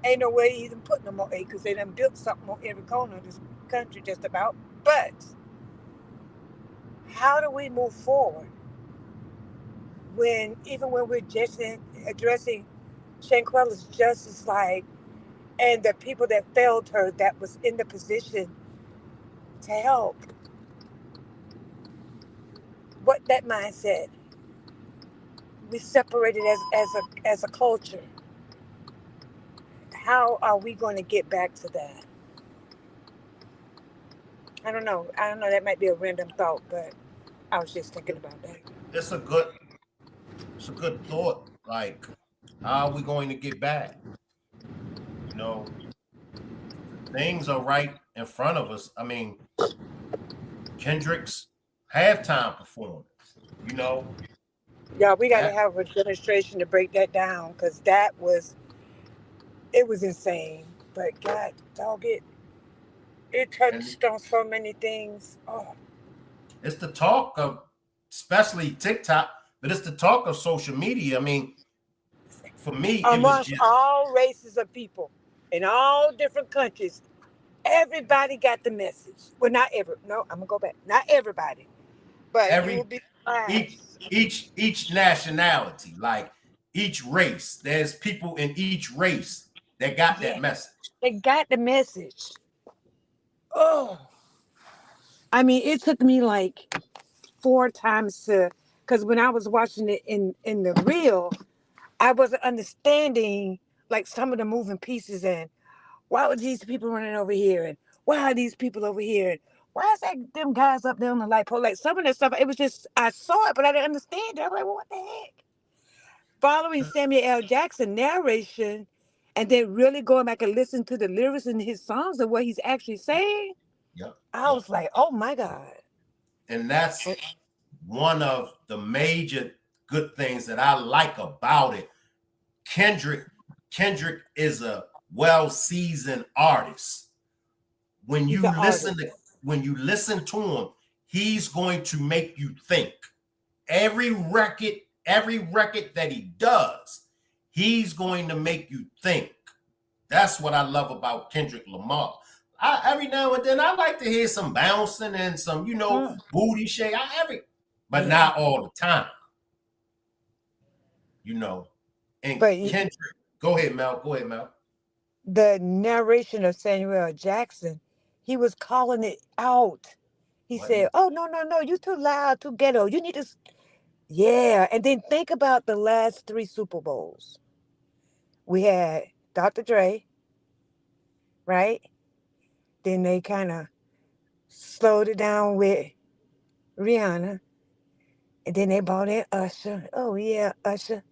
ain't no way even put no more acres. They done built something on every corner of this country just about. But how do we move forward even when we're just addressing Shanquella's justice, like, and the people that failed her that was in the position to help? What that mindset? We separated as a culture. How are we going to get back to that? I don't know. I don't know. That might be a random thought, but I was just thinking about that. It's a good thought. Like, how are we going to get back? You know, things are right in front of us. I mean, Kendrick's halftime performance, you know, Yeah, we got to that have a demonstration to break that down, because it was insane. But God, dog, it and touched on so many things. Oh, it's the talk of, especially TikTok, but it's the talk of social media. I mean, for me, it was amongst just all races of people in all different countries, everybody got the message. Well, not every. No, I'm gonna go back. Not everybody, but you will every be each surprised. each nationality, like each race. There's people in each race that got that Yeah, message. they got the message. Oh, I mean, it took me like 4 times because when I was watching it in the reel, I wasn't understanding like some of the moving pieces, and why were these people running over here, and why are these people over here, and why is that them guys up there on the light pole? Like some of that stuff, it was just I saw it, but I didn't understand it. I was like, well, what the heck? Following Samuel L. Jackson narration, and then really going back and listening to the lyrics in his songs and what he's actually saying, Yep, I yep. was like, oh my God. And that's one of the major good things that I like about it. Kendrick Kendrick is a well-seasoned artist. When He's you an listen artist. to when you listen to him, he's going to make you think. Every record, every record that he does, he's going to make you think. That's what I love about Kendrick Lamar. Every now and then I like to hear some bouncing and some, Mm, booty shake. But yeah. not all the time, you know. And But Kendrick, go ahead, Mel. Go ahead, Mel. the narration of Samuel L. Jackson, he was calling it out. He What? said, oh, no, no, no, you too loud, too ghetto. You need to. Yeah. And then think about the last 3 Super Bowls. We had Dr. Dre, right? Then they kind of slowed it down with Rihanna. And then they brought in Usher. Oh, yeah, Usher.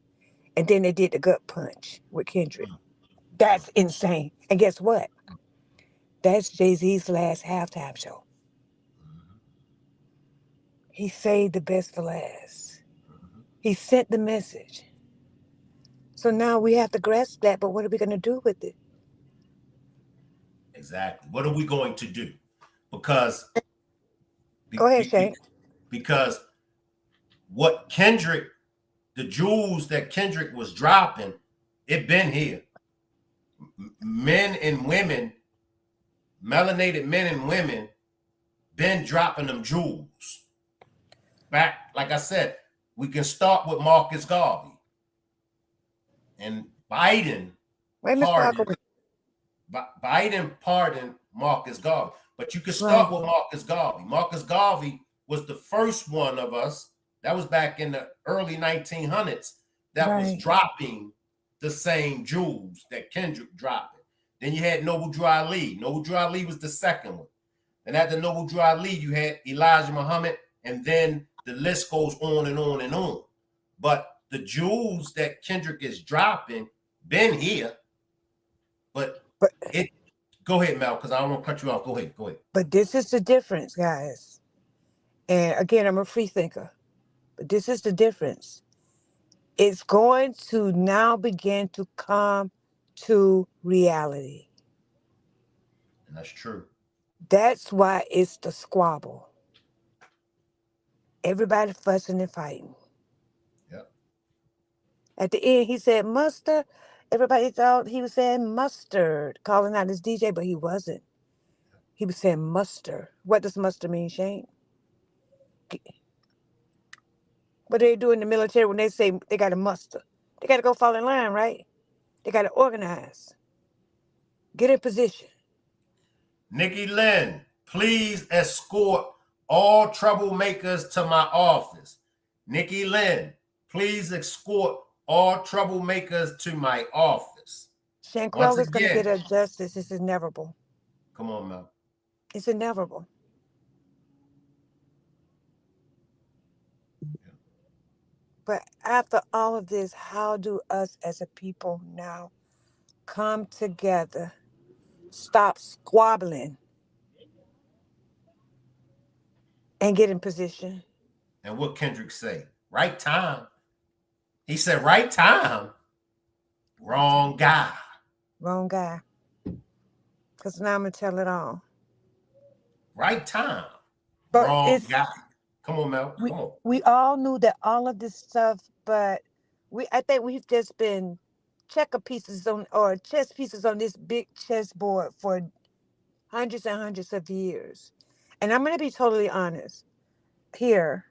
And then they did the gut punch with Kendrick. Mm, mm, That's insane. And guess what? That's Jay-Z's last halftime show. mhm, He saved the best for last. mhm. He sent the message. So now we have to grasp that, but what are we going to do with it? Exactly. What are we going to do? Because Go be, ahead, be, Shank. because what Kendrick, the jewels that Kendrick was dropping, it been here. Men and women, melanated men and women, been dropping them jewels. Back, like I said, we can start with Marcus Garvey. And Biden pardoned Marcus Garvey. But you can start with Marcus Garvey. Marcus Garvey was the first one of us, that was back in the early 1900s, that was dropping the same jewels that Kendrick dropped. Then you had Noble Drew Ali. Noble Drew Ali was the second one. And after Noble Drew Ali, you had Elijah Muhammad, and then the list goes on and on and on. But the jewels that Kendrick is dropping been here, but it. Go ahead, Mel, because I don't want to cut you off. Go ahead. But this is the difference, guys. And again, I'm a free thinker, but this is the difference. It's going to now begin to come to reality. And that's true. That's why it's the squabble. Everybody fussing and fighting. Yep. At the end, he said mustard. Everybody thought he was saying mustard, calling out his DJ, but he wasn't. He was saying mustard. What does mustard mean, Shane? What do they do in the military when they say they got to muster? They got to go fall in line, right? They got to organize. Get in position. Nikki Lynn, please escort all troublemakers to my office. Nikki Lynn, please escort all troublemakers to my office. Shanquella is going to get her justice. It's inevitable. Come on, Mel. It's inevitable. Yeah. But after all of this, how do us as a people now come together, stop squabbling, and get in position? And what Kendrick say? Right time. He said, right time. Wrong guy. Wrong guy. Because now I'm going to tell it all. Right time. But wrong guy. Come on, Mel. Come on. We all knew that all of this stuff, but I think we've just been chess pieces on this big chessboard for hundreds and hundreds of years. And I'm going to be totally honest here,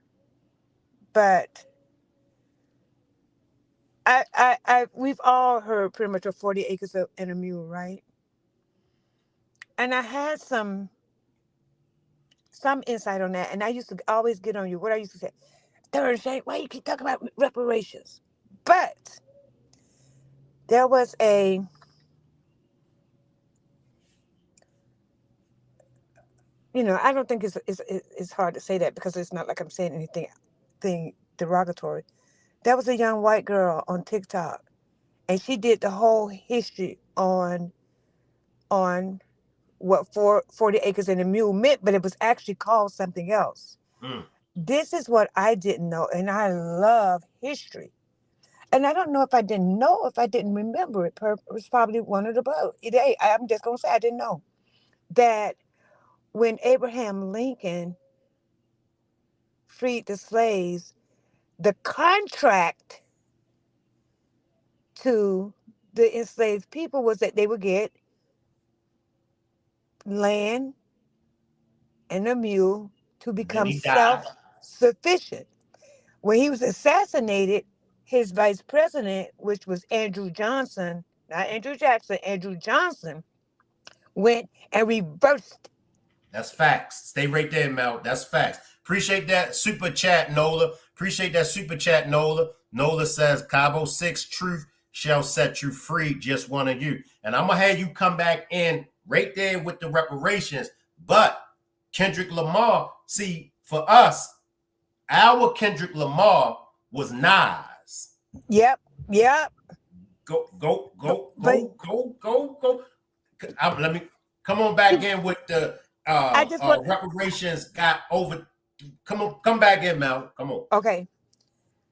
but we've all heard pretty much of 40 acres and a mule, right? And I had some insight on that, and I used to always get on you. What I used to say, third Shane, why you keep talking about reparations? But there was I don't think it's hard to say that because it's not like I'm saying anything derogatory. There was a young white girl on TikTok, and she did the whole history on what 40 acres and a mule meant, but it was actually called something else. This is what I didn't know, and I love history. And I don't know if I didn't know, if I didn't remember it. It was probably one of the both. I'm just going to say I didn't know that when Abraham Lincoln freed the slaves, the contract to the enslaved people was that they would get land and a mule to become self-sufficient. When he was assassinated, his vice president, which was Andrew Johnson, not Andrew Jackson, Andrew Johnson, went and reversed. That's facts. Stay right there, Mel. That's facts. Appreciate that super chat, Nola. Appreciate that super chat, Nola. Nola says, Cabo 6, truth shall set you free, just one of you. And I'm going to have you come back in right there with the reparations. But Kendrick Lamar, see, for us, our Kendrick Lamar was Nas. Yep. Go. Let me come on back in with the reparations got over. Come back in, Mel. Come on. Okay.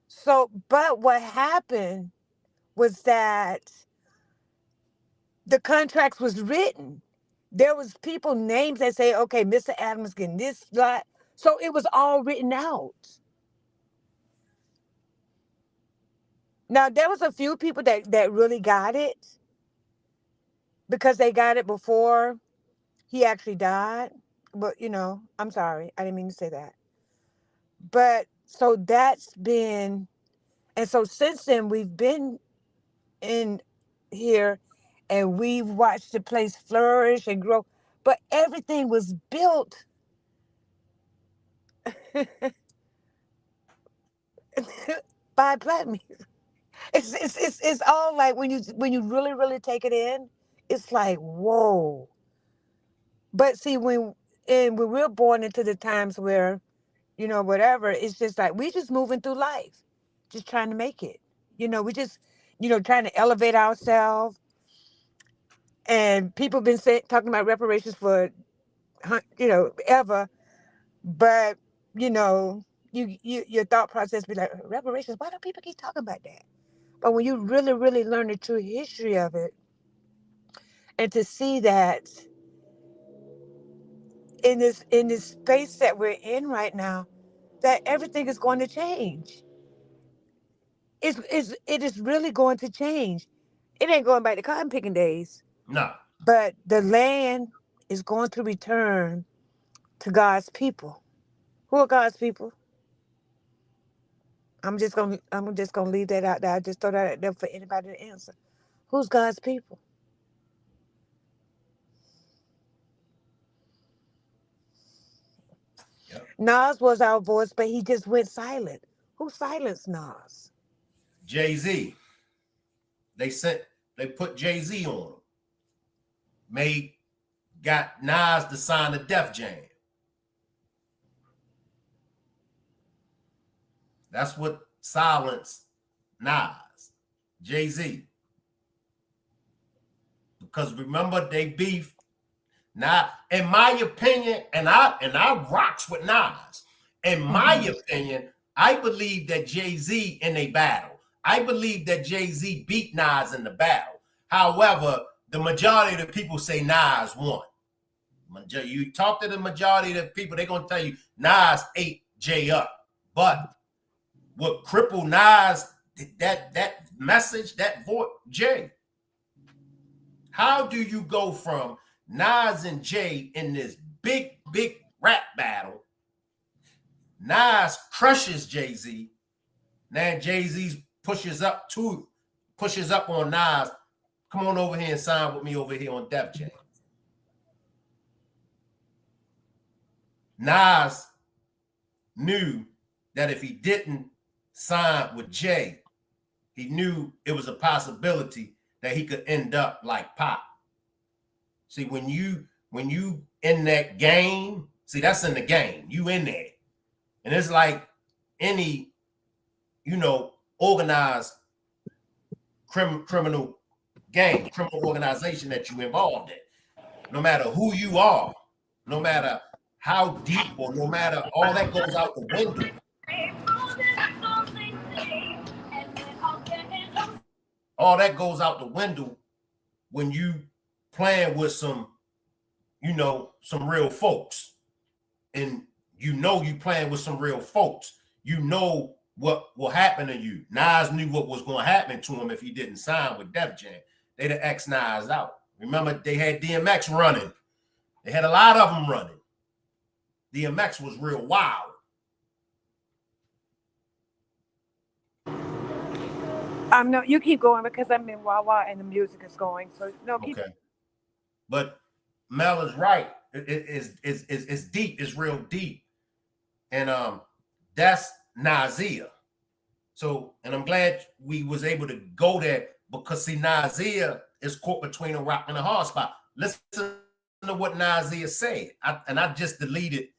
So, but what happened was that the contracts was written. There was people names that say, okay, Mr. Adams getting this lot. So it was all written out. Now there was a few people that really got it because they got it before he actually died. But I'm sorry, I didn't mean to say that. But so that's been, and so since then we've been in here, and we've watched the place flourish and grow. But everything was built by black men. It's all like when you really take it in, it's like whoa. But see, when we're born into the times where whatever, it's just like we just moving through life, just trying to make it. We just trying to elevate ourselves. And people been talking about reparations for ever, but your thought process be like, reparations, why do people keep talking about that? But when you really learn the true history of it, and to see that in this space that we're in right now, that everything is going to change. It is really going to change. It ain't going back to cotton picking days, No. but the land is going to return to God's people. Who are God's people? I'm just gonna leave that out there. I just throw that out there for anybody to answer. Who's God's people? Yep. Nas was our voice, but he just went silent. Who silenced Nas? Jay-Z. They put Jay-Z on him. Got Nas to sign the Def Jam. That's what silenced Nas. Jay-Z. Because remember, they beefed. Now, in my opinion, and I rocks with Nas. In my opinion, I believe that Jay-Z in a battle. I believe that Jay-Z beat Nas in the battle. However, the majority of the people say Nas won. You talk to the majority of the people, they're gonna tell you Nas ate Jay up. But what crippled Nas, that message, that voice, Jay. How do you go from Nas and Jay in this big rap battle? Nas crushes Jay-Z. Now Jay-Z pushes up on Nas. Come on over here and sign with me over here on Def Jam. Nas knew that if he didn't sign with Jay, he knew it was a possibility that he could end up like Pop. See, when you in that game, see, that's in the game. You in there. And it's like any, organized criminal gang, criminal organization that you involved in. No matter who you are, no matter how deep, or no matter, all that goes out the window. All that goes out the window when you playing with some real folks. And you playing with some real folks. You know what will happen to you. Nas knew what was going to happen to him if he didn't sign with Def Jam. They'd have X Nas out. Remember, they had DMX running. They had a lot of them running. DMX was real wild. No, you keep going because I'm in Wawa and the music is going. So no, keep. Okay. But Mel is right. It's deep. It's real deep. And that's Nasir. So, and I'm glad we was able to go there, because see, Nasir is caught between a rock and a hard spot. Listen to what Nasir said. I just deleted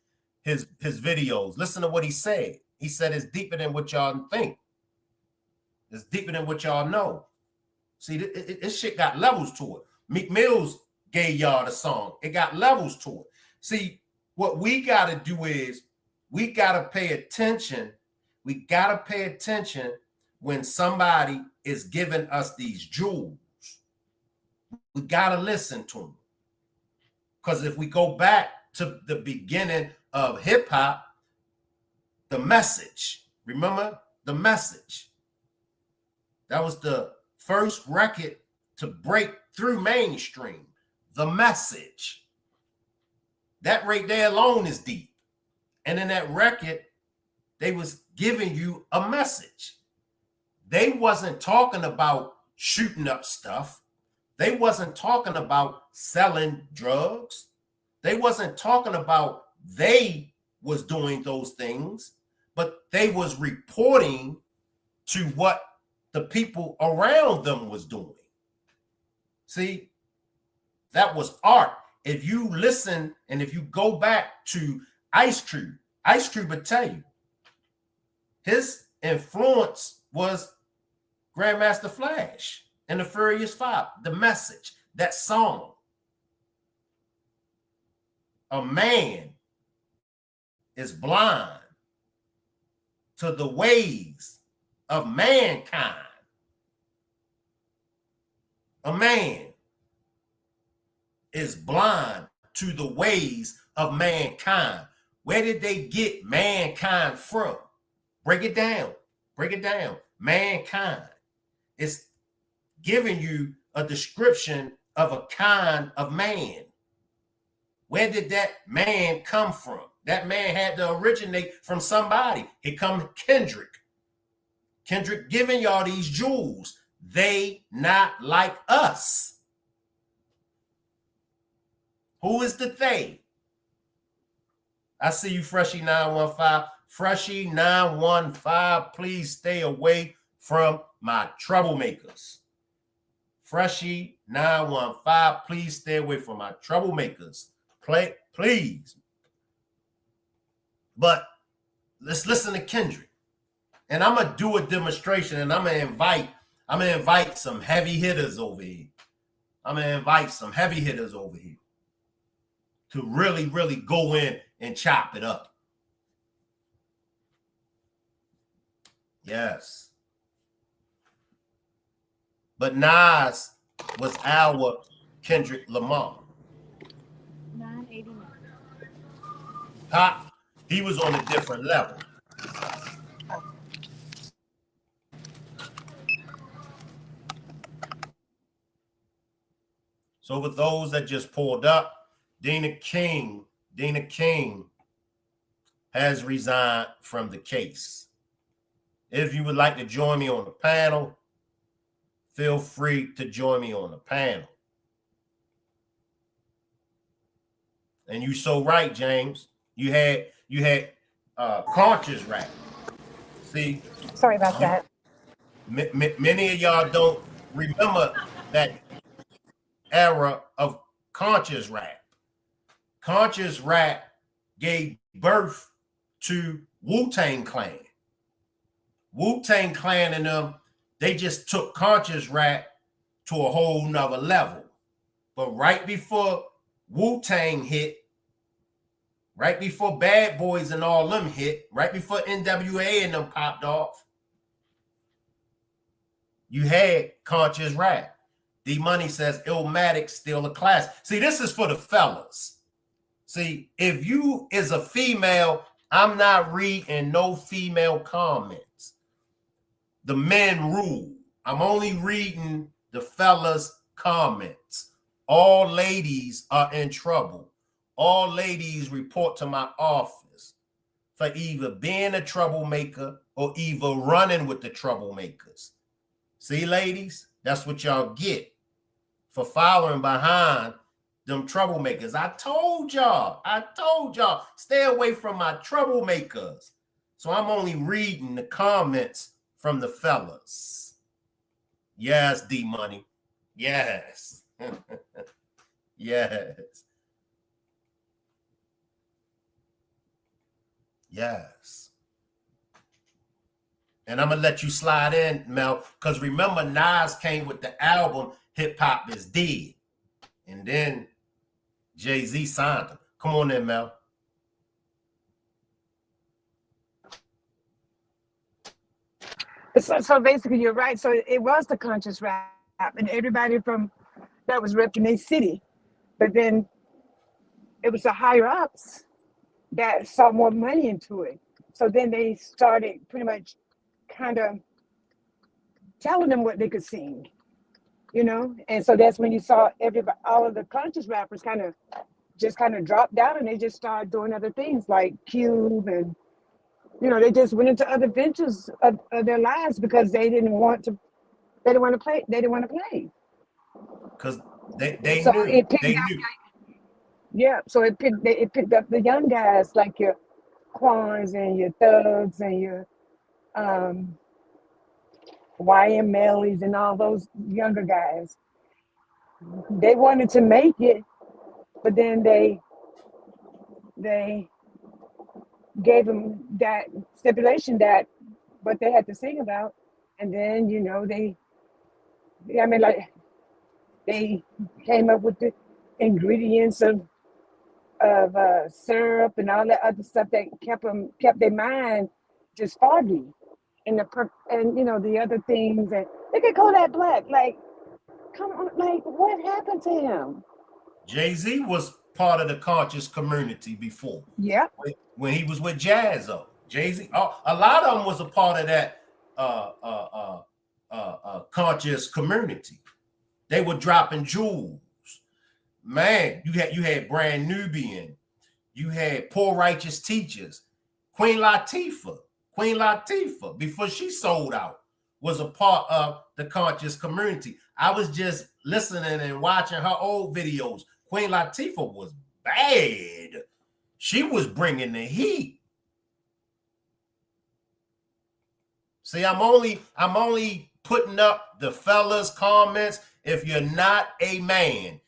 his videos. Listen to what he said. He said it's deeper than what y'all think. It's deeper than what y'all know. See, this shit got levels to it. Meek Mills gave y'all the song. It got levels to it. See, what we got to do is we got to pay attention. We got to pay attention when somebody is giving us these jewels. We got to listen to them. Because if we go back to the beginning of hip hop, the message, remember the message. That was the first record to break through mainstream. The Message. That right there alone is deep. And in that record, they was giving you a message. They wasn't talking about shooting up stuff. They wasn't talking about selling drugs. They wasn't talking about they was doing those things, but they was reporting to what the people around them was doing. See, that was art. If you listen and if you go back to Ice Cube would tell you his influence was Grandmaster Flash and the Furious Five, The Message, that song. A man is blind to the ways of mankind. A man is blind to the ways of mankind. Where did they get mankind from? Break it down. Break it down. Mankind. It's giving you a description of a kind of man. Where did that man come from? That man had to originate from somebody. Here comes Kendrick. Kendrick giving y'all these jewels. They not like us. Who is the they? I see you, Freshie 915. Freshie 915, please stay away from my troublemakers. Freshie 915, please stay away from my troublemakers. Please. But let's listen to Kendrick. And I'm gonna do a demonstration, and I'm gonna invite some heavy hitters over here. I'm gonna invite some heavy hitters over here to really, really go in and chop it up. Yes. But Nas was our Kendrick Lamar. 989. Pop, he was on a different level. So for those that just pulled up, Dena King has resigned from the case. If you would like to join me on the panel, feel free to join me on the panel. And you so right, James. You had conscious rap. See, Sorry about that. Many of y'all don't remember that era of conscious rap. Conscious rap gave birth to Wu-Tang Clan. Wu-Tang Clan and them, they just took conscious rap to a whole nother level. But right before Wu-Tang hit, right before Bad Boys and all them hit, right before NWA and them popped off, you had conscious rap. D-Money says Illmatic still a class. See, this is for the fellas. See, if you is a female, I'm not reading no female comments. The men rule. I'm only reading the fellas' comments. All ladies are in trouble. All ladies report to my office for either being a troublemaker or either running with the troublemakers. See, ladies, that's what y'all get for following behind them troublemakers. I told y'all, stay away from my troublemakers. So I'm only reading the comments from the fellas. Yes, D-Money. Yes. Yes. Yes. And I'm going to let you slide in, Mel, because remember, Nas came with the album Hip Hop is Dead. And then Jay-Z signed him. Come on in, Mel. So basically, you're right. So it was the conscious rap, and everybody from that was repping their city. But then it was the higher ups that saw more money into it. So then they started pretty much kind of telling them what they could sing, you know? And so that's when you saw everybody, all of the conscious rappers kind of dropped down and they just started doing other things like Cube and, you know, they just went into other ventures of their lives because they didn't want to play. They didn't want to play. Because they So knew. it picked They up, knew. yeah. So it picked up the young guys like your Quans and your Thugs and your YM Mellies and all those younger guys. They wanted to make it, but then they gave them that stipulation that what they had to sing about, and then you know I mean, like they came up with the ingredients of syrup and all that other stuff that kept their mind just foggy, and and you know the other things, and they could call that black. Like, come on, like what happened to him? Jay-Z was part of the conscious community before. Yep. When he was with Jazzo. Jay-Z, a lot of them was a part of that conscious community. They were dropping jewels. Man, you had Brand Nubian, you had Poor Righteous Teachers, Queen Latifah, before she sold out, was a part of the conscious community. I was just listening and watching her old videos. Queen Latifah was bad. She was bringing the heat. See, I'm only putting up the fellas' comments. If you're not a man,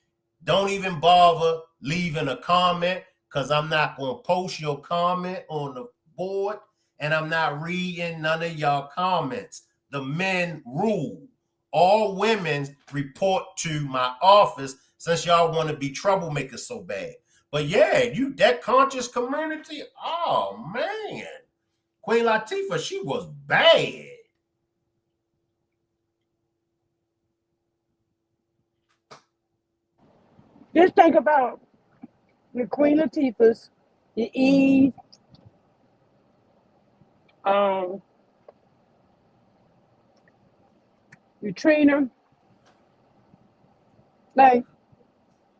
don't even bother leaving a comment, because I'm not going to post your comment on the board, and I'm not reading none of y'all comments. The men rule. All women report to my office since y'all want to be troublemakers so bad. But yeah, that conscious community, oh man. Queen Latifah, she was bad. Just think about the Queen Latifahs, your Eve, your Trina, like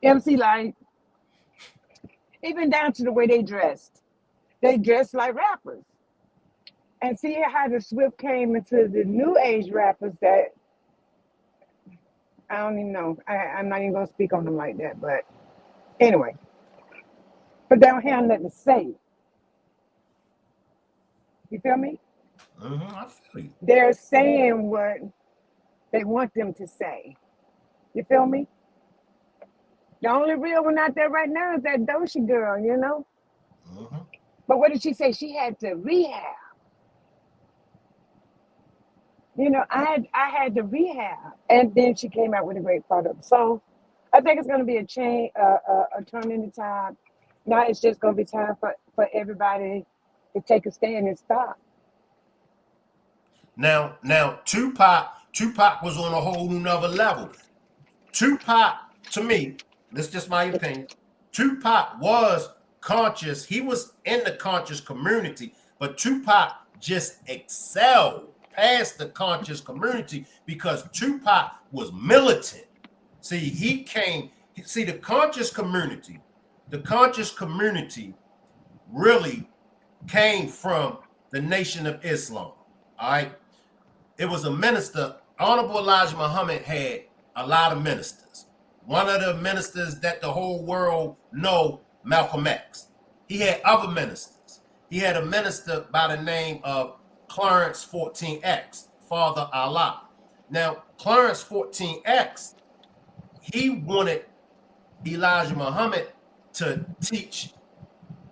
MC Light, even down to the way they dressed. They dressed like rappers. And see how the Swift came into the new age rappers that I don't even know. I'm not even gonna speak on them like that, but anyway. But they don't have nothing to say. You feel me? I feel you. They're saying what they want them to say. You feel me? The only real one out there right now is that Doshi girl, you know? But what did she say? She had to rehab. You know, I had to rehab. And then she came out with a great product. So I think it's going to be a turn in the time. Now it's just going to be time for everybody to take a stand and stop. Now Tupac was on a whole nother level. Tupac, to me, this is just my opinion, Tupac was conscious. He was in the conscious community, but Tupac just excelled past the conscious community because Tupac was militant. See, the conscious community really came from the Nation of Islam. All right. It was a minister. Honorable Elijah Muhammad had a lot of ministers. One of the ministers that the whole world know, Malcolm X. He had other ministers. He had a minister by the name of Clarence 14X, Father Allah. Now, Clarence 14X, he wanted Elijah Muhammad to teach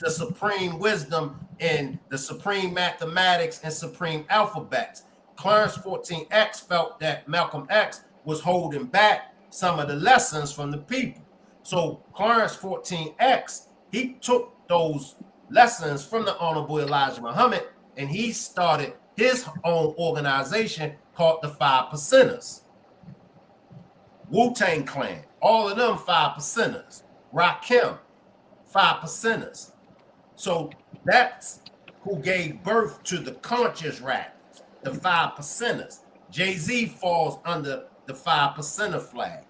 the supreme wisdom and the supreme mathematics and supreme alphabets. Clarence 14X felt that Malcolm X was holding back some of the lessons from the people. So Clarence 14X, he took those lessons from the Honorable Elijah Muhammad and he started his own organization called the 5 Percenters. Wu-Tang Clan, all of them 5 Percenters. Rakim, 5 Percenters. So that's who gave birth to the conscious rappers, the 5 Percenters. Jay-Z falls under the 5% flag.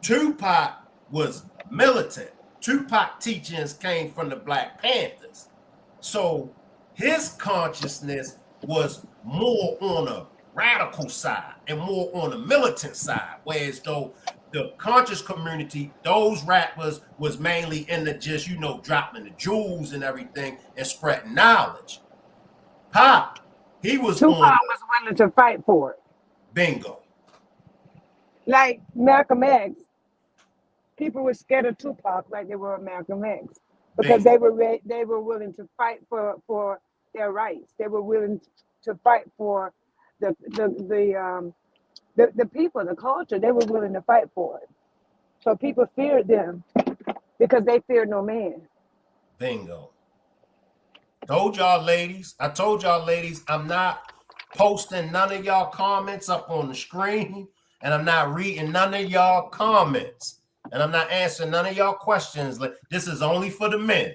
Tupac was militant. Tupac teachings came from the Black Panthers. So his consciousness was more on a radical side and more on the militant side, whereas though the conscious community, those rappers was mainly in the just, dropping the jewels and everything and spreading knowledge. Pop, he was Tupac on was willing to fight for it. bingo. Like Malcolm X, people were scared of Tupac like they were Malcolm X because Bingo. they were willing to fight for their rights. They were willing to fight for the people, the culture. They were willing to fight for it. So people feared them because they feared no man. Bingo. Told y'all ladies, I'm not posting none of y'all comments up on the screen, and I'm not reading none of y'all comments, and I'm not answering none of y'all questions. This is only for the men.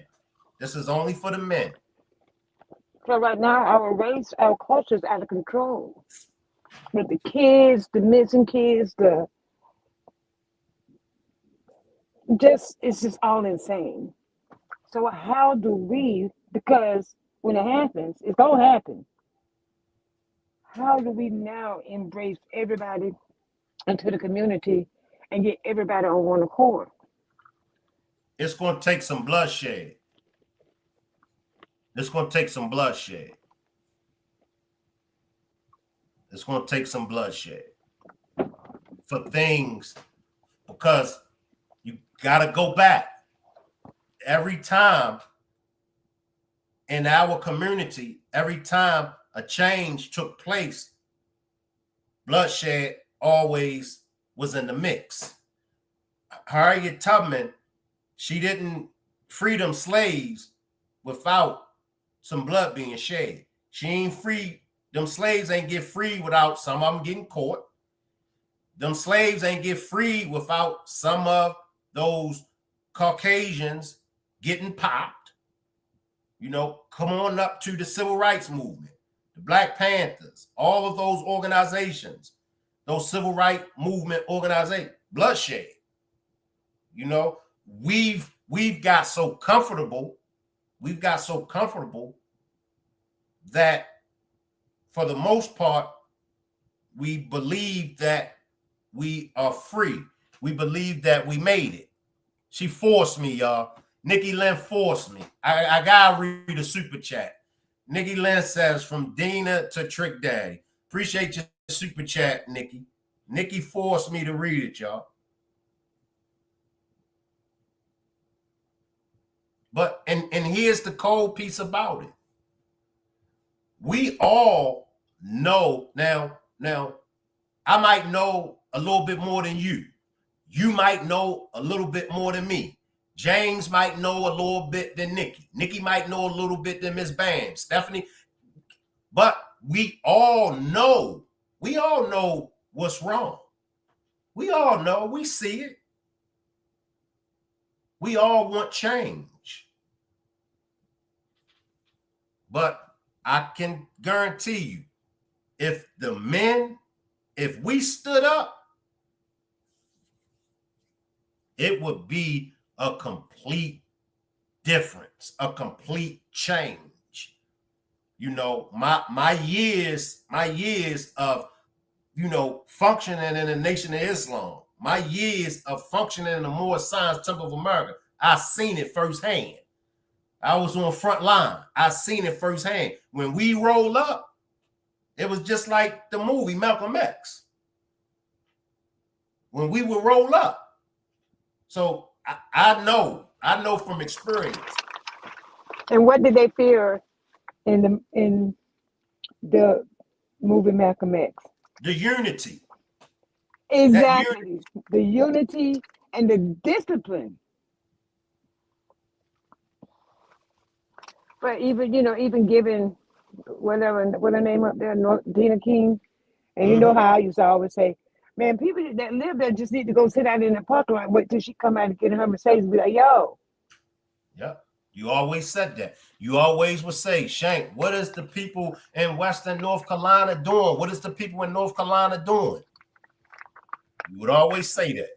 This is only for the men. So right now, our culture is out of control. With the kids, the missing kids, it's just all insane. So how do we, because when it happens, it's gonna happen. How do we now embrace everybody into the community and get everybody on one accord? It's going to take some bloodshed. It's going to take some bloodshed. It's going to take some bloodshed for things, because you got to go back. Every time in our community, every time a change took place, bloodshed always was in the mix. Harriet Tubman, she didn't free them slaves without some blood being shed. She ain't free. Them slaves ain't get free without some of them getting caught. Them slaves ain't get free without some of those Caucasians getting popped. Come on up to the Civil Rights Movement, the Black Panthers, all of those organizations, those Civil Rights Movement organizations, bloodshed. We've got so comfortable. We've got so comfortable that for the most part, we believe that we are free. We believe that we made it. She forced me, y'all. Nikki Lynn forced me. I gotta read a super chat. Nikki Lynn says, from Dena to Trick Daddy. Appreciate your super chat, Nikki. Nikki forced me to read it, y'all. But and here's the cold piece about it. We all know now, I might know a little bit more than you. You might know a little bit more than me. James might know a little bit than Nikki. Nikki might know a little bit than Miss Bam, Stephanie. But we all know what's wrong. We all know, we see it. We all want change. But I can guarantee you, if we stood up, it would be a complete difference, a complete change. My years of, functioning in the Nation of Islam, my years of functioning in the Moorish Science Temple of America, I seen it firsthand. I was on front line. I seen it firsthand. When we roll up, it was just like the movie Malcolm X. When we would roll up. So I know from experience. And what did they fear in the movie Malcolm X? The unity. Exactly. The unity and the discipline. But even giving what her name up there, Dena King, and you know how I used to always say, man, people that live there just need to go sit out in the parking lot, wait till she come out and get in her Mercedes and be like, yo. Yep. You always said that. You always would say, Shank, what is the people in Western North Carolina doing? What is the people in North Carolina doing? You would always say that.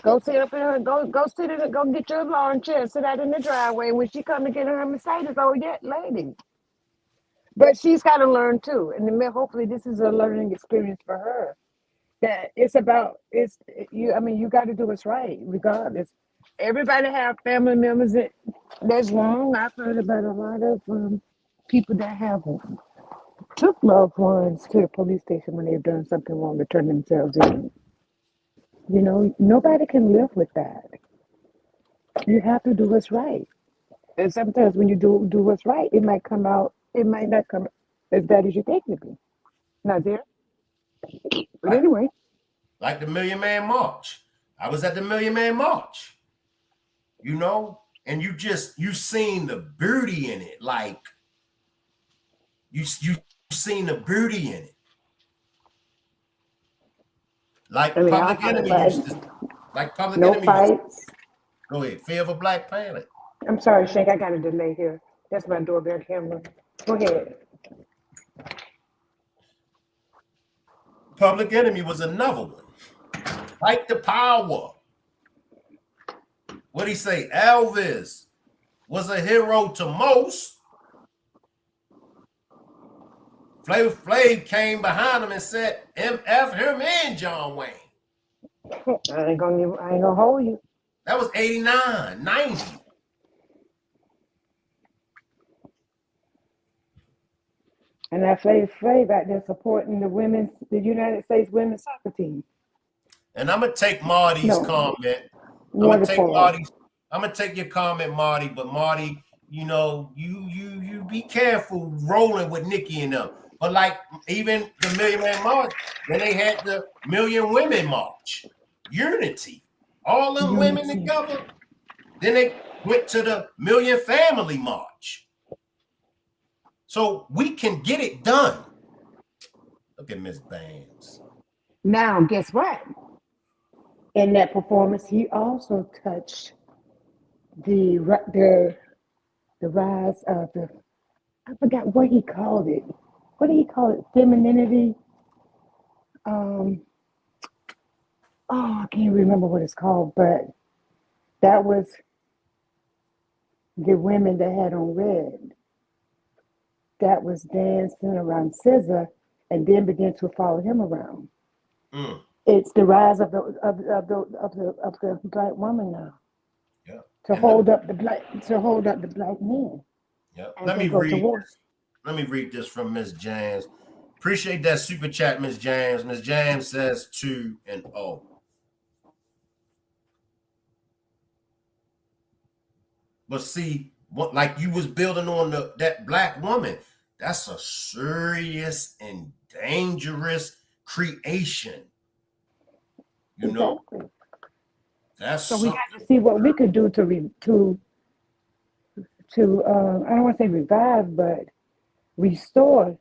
Go sit up in her, go sit in, go get your lawn chair, sit out in the driveway. When she come to get her Mercedes, oh yeah, lady. But she's got to learn too, and then hopefully this is a learning experience for her. That it's about it's you. I mean, you got to do what's right, regardless. Everybody have family members that's wrong. I've heard about a lot of people that have took loved ones to the police station when they've done something wrong to turn themselves in. You know, nobody can live with that. You have to do what's right. And sometimes when you do what's right, it might come out. It might not come as bad as you think it to be. Not there, but Like, anyway. like the Million Man March. I was at the Million Man March, you know, and you seen the beauty in it. Like you seen the beauty in it. I Like mean, I Public fight, Enemy but used to, like Public no Enemy used to. fights. Go ahead. Fear of a Black Planet. I'm sorry, Shank. I got a delay here. That's my doorbell camera. Go ahead. Public Enemy was another one. Fight the power. What'd he say? Elvis was a hero to most. Flavor Flav came behind him and said, MF him and John Wayne. I ain't gonna hold you. That was 89, 90. And that Flav out there supporting the United States women's soccer team. And I'm gonna take Marty's No, comment. I'm gonna take waterfall. Marty's. I'm gonna take your comment, Marty. But Marty, you know, you be careful rolling with Nikki and them. But like even the Million Man March, then they had the Million Women March, unity, all them women Unity. together. Then they went to the Million Family March. So we can get it done. Look at Miss Bands. Now, guess what? In that performance, he also touched the rise of the, I forgot what he called it. What did he call it? Femininity. Oh, I can't remember what it's called, but that was the women that had on red. That was dancing around Scissor, and then began to follow him around. Mm. It's the rise of the black woman now. Yeah. To And hold up the black men. yeah. And Let they me go to read war. this. Let me read this from Miss James. Appreciate that super chat, Miss James. Miss James says 2 and 0. But see, what like you was building on that black woman, that's a serious and dangerous creation. You know, Exactly. that's So we something. got to see what we could do to I don't want to say revive, but restore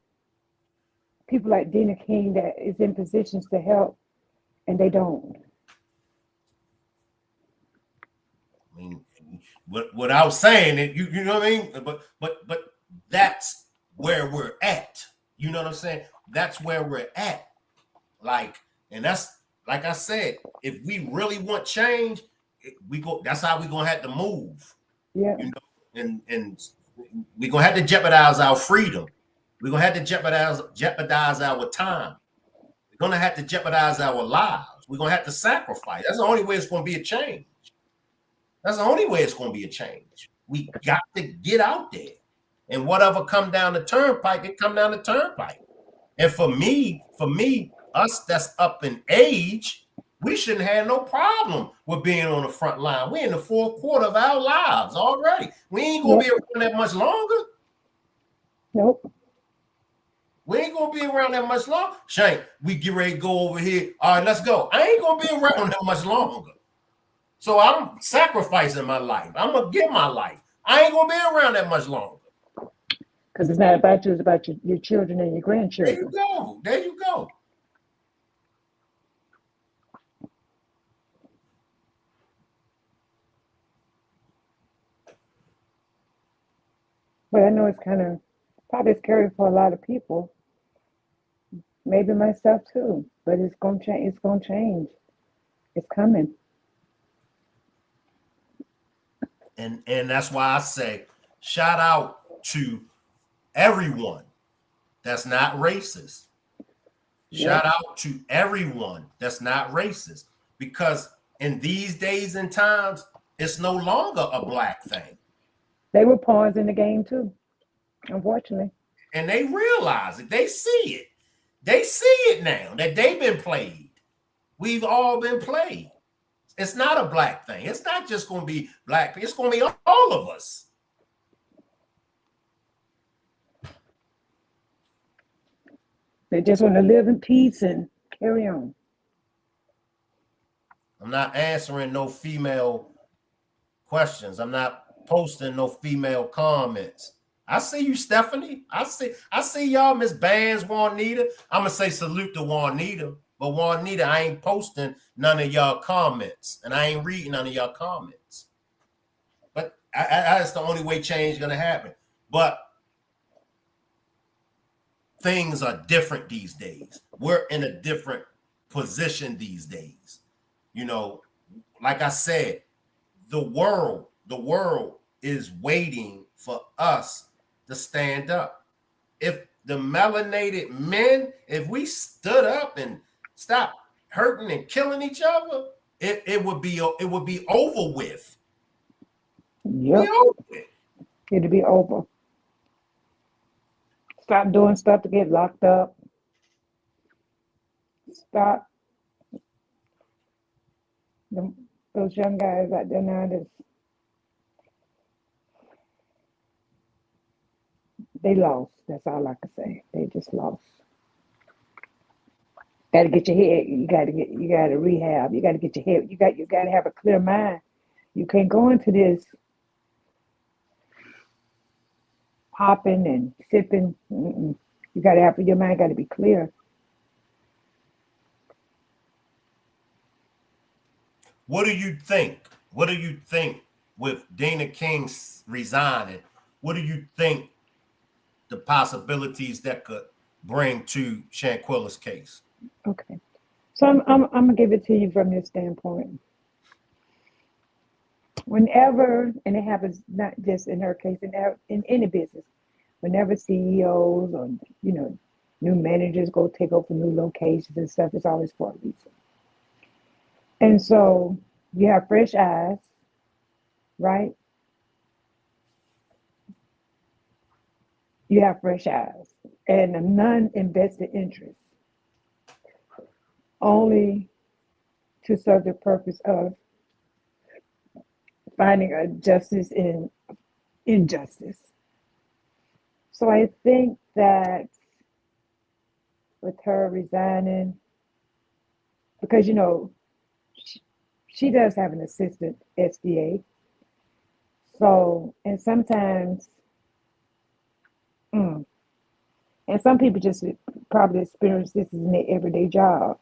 people like Dena King that is in positions to help, and they don't. I mean, without saying it, you know what I mean. But that's where we're at. You know what I'm saying? That's where we're at. Like, and that's like I said, if we really want change, we go. That's how we gonna have to move. Yeah. You know, and we're gonna have to jeopardize our freedom. We're gonna have to jeopardize our time. We're gonna have to jeopardize our lives. We're gonna have to sacrifice. That's the only way it's gonna be a change. That's the only way it's gonna be a change. We got to get out there. And whatever come down the turnpike, it come down the turnpike. And for me, us that's up in age, we shouldn't have no problem with being on the front line. We're in the fourth quarter of our lives already. We ain't gonna be around that much longer. Nope. We ain't gonna be around that much longer. Shank, we get ready to go over here. All right, let's go. I ain't gonna be around that much longer. So I'm sacrificing my life. I'm gonna give my life. I ain't gonna be around that much longer. Because it's not about you, it's about your children and your There you grandchildren. go. There you go. But I know it's kind of probably scary for a lot of people, maybe myself too. But it's gonna change. It's gonna change. It's coming. And that's why I say shout out to everyone that's not racist. Yep. Shout out to everyone that's not racist, because in these days and times, it's no longer a black thing. They were pawns in the game too, unfortunately. And they realize it. They see it. They see it now that they've been played. We've all been played. It's not a black thing. It's not just going to be black people. It's going to be all of us. They just want to live in peace and carry on. I'm not answering no female questions. I'm not posting no female comments. I see you, Stephanie. I see y'all, Miss Bands, Juanita. I'm gonna say salute to Juanita, but Juanita, I ain't posting none of y'all comments, and I ain't reading none of y'all comments. But that's the only way change is gonna happen. But things are different these days. We're in a different position these days. You know, like I said, the world is waiting for us to stand up. If the melanated men, if we stood up and stopped hurting and killing each other, it would be over with. Yep. Be over with. It'll be over. Stop doing stuff to get locked up. Stop those young guys out there now that's they lost. That's all I can say. They just lost. Got to get your head. You got to rehab. You got to get your head. You got to have a clear mind. You can't go into this popping and sipping. Mm-mm. You got to have your mind. Got to be clear. What do you think? What do you think with Dena King resigning? What do you think the possibilities that could bring to Shanquella's case? Okay. So I'm gonna give it to you from this standpoint. Whenever, and it happens not just in her case, in any business, whenever CEOs or new managers go take over new locations and stuff, it's always for a reason. And so you have fresh eyes, right? You have fresh eyes and a non-invested interest, only to serve the purpose of finding a justice in injustice. So I think that with her resigning, because she does have an assistant SDA. So, and sometimes, and some people just probably experience this in their everyday job.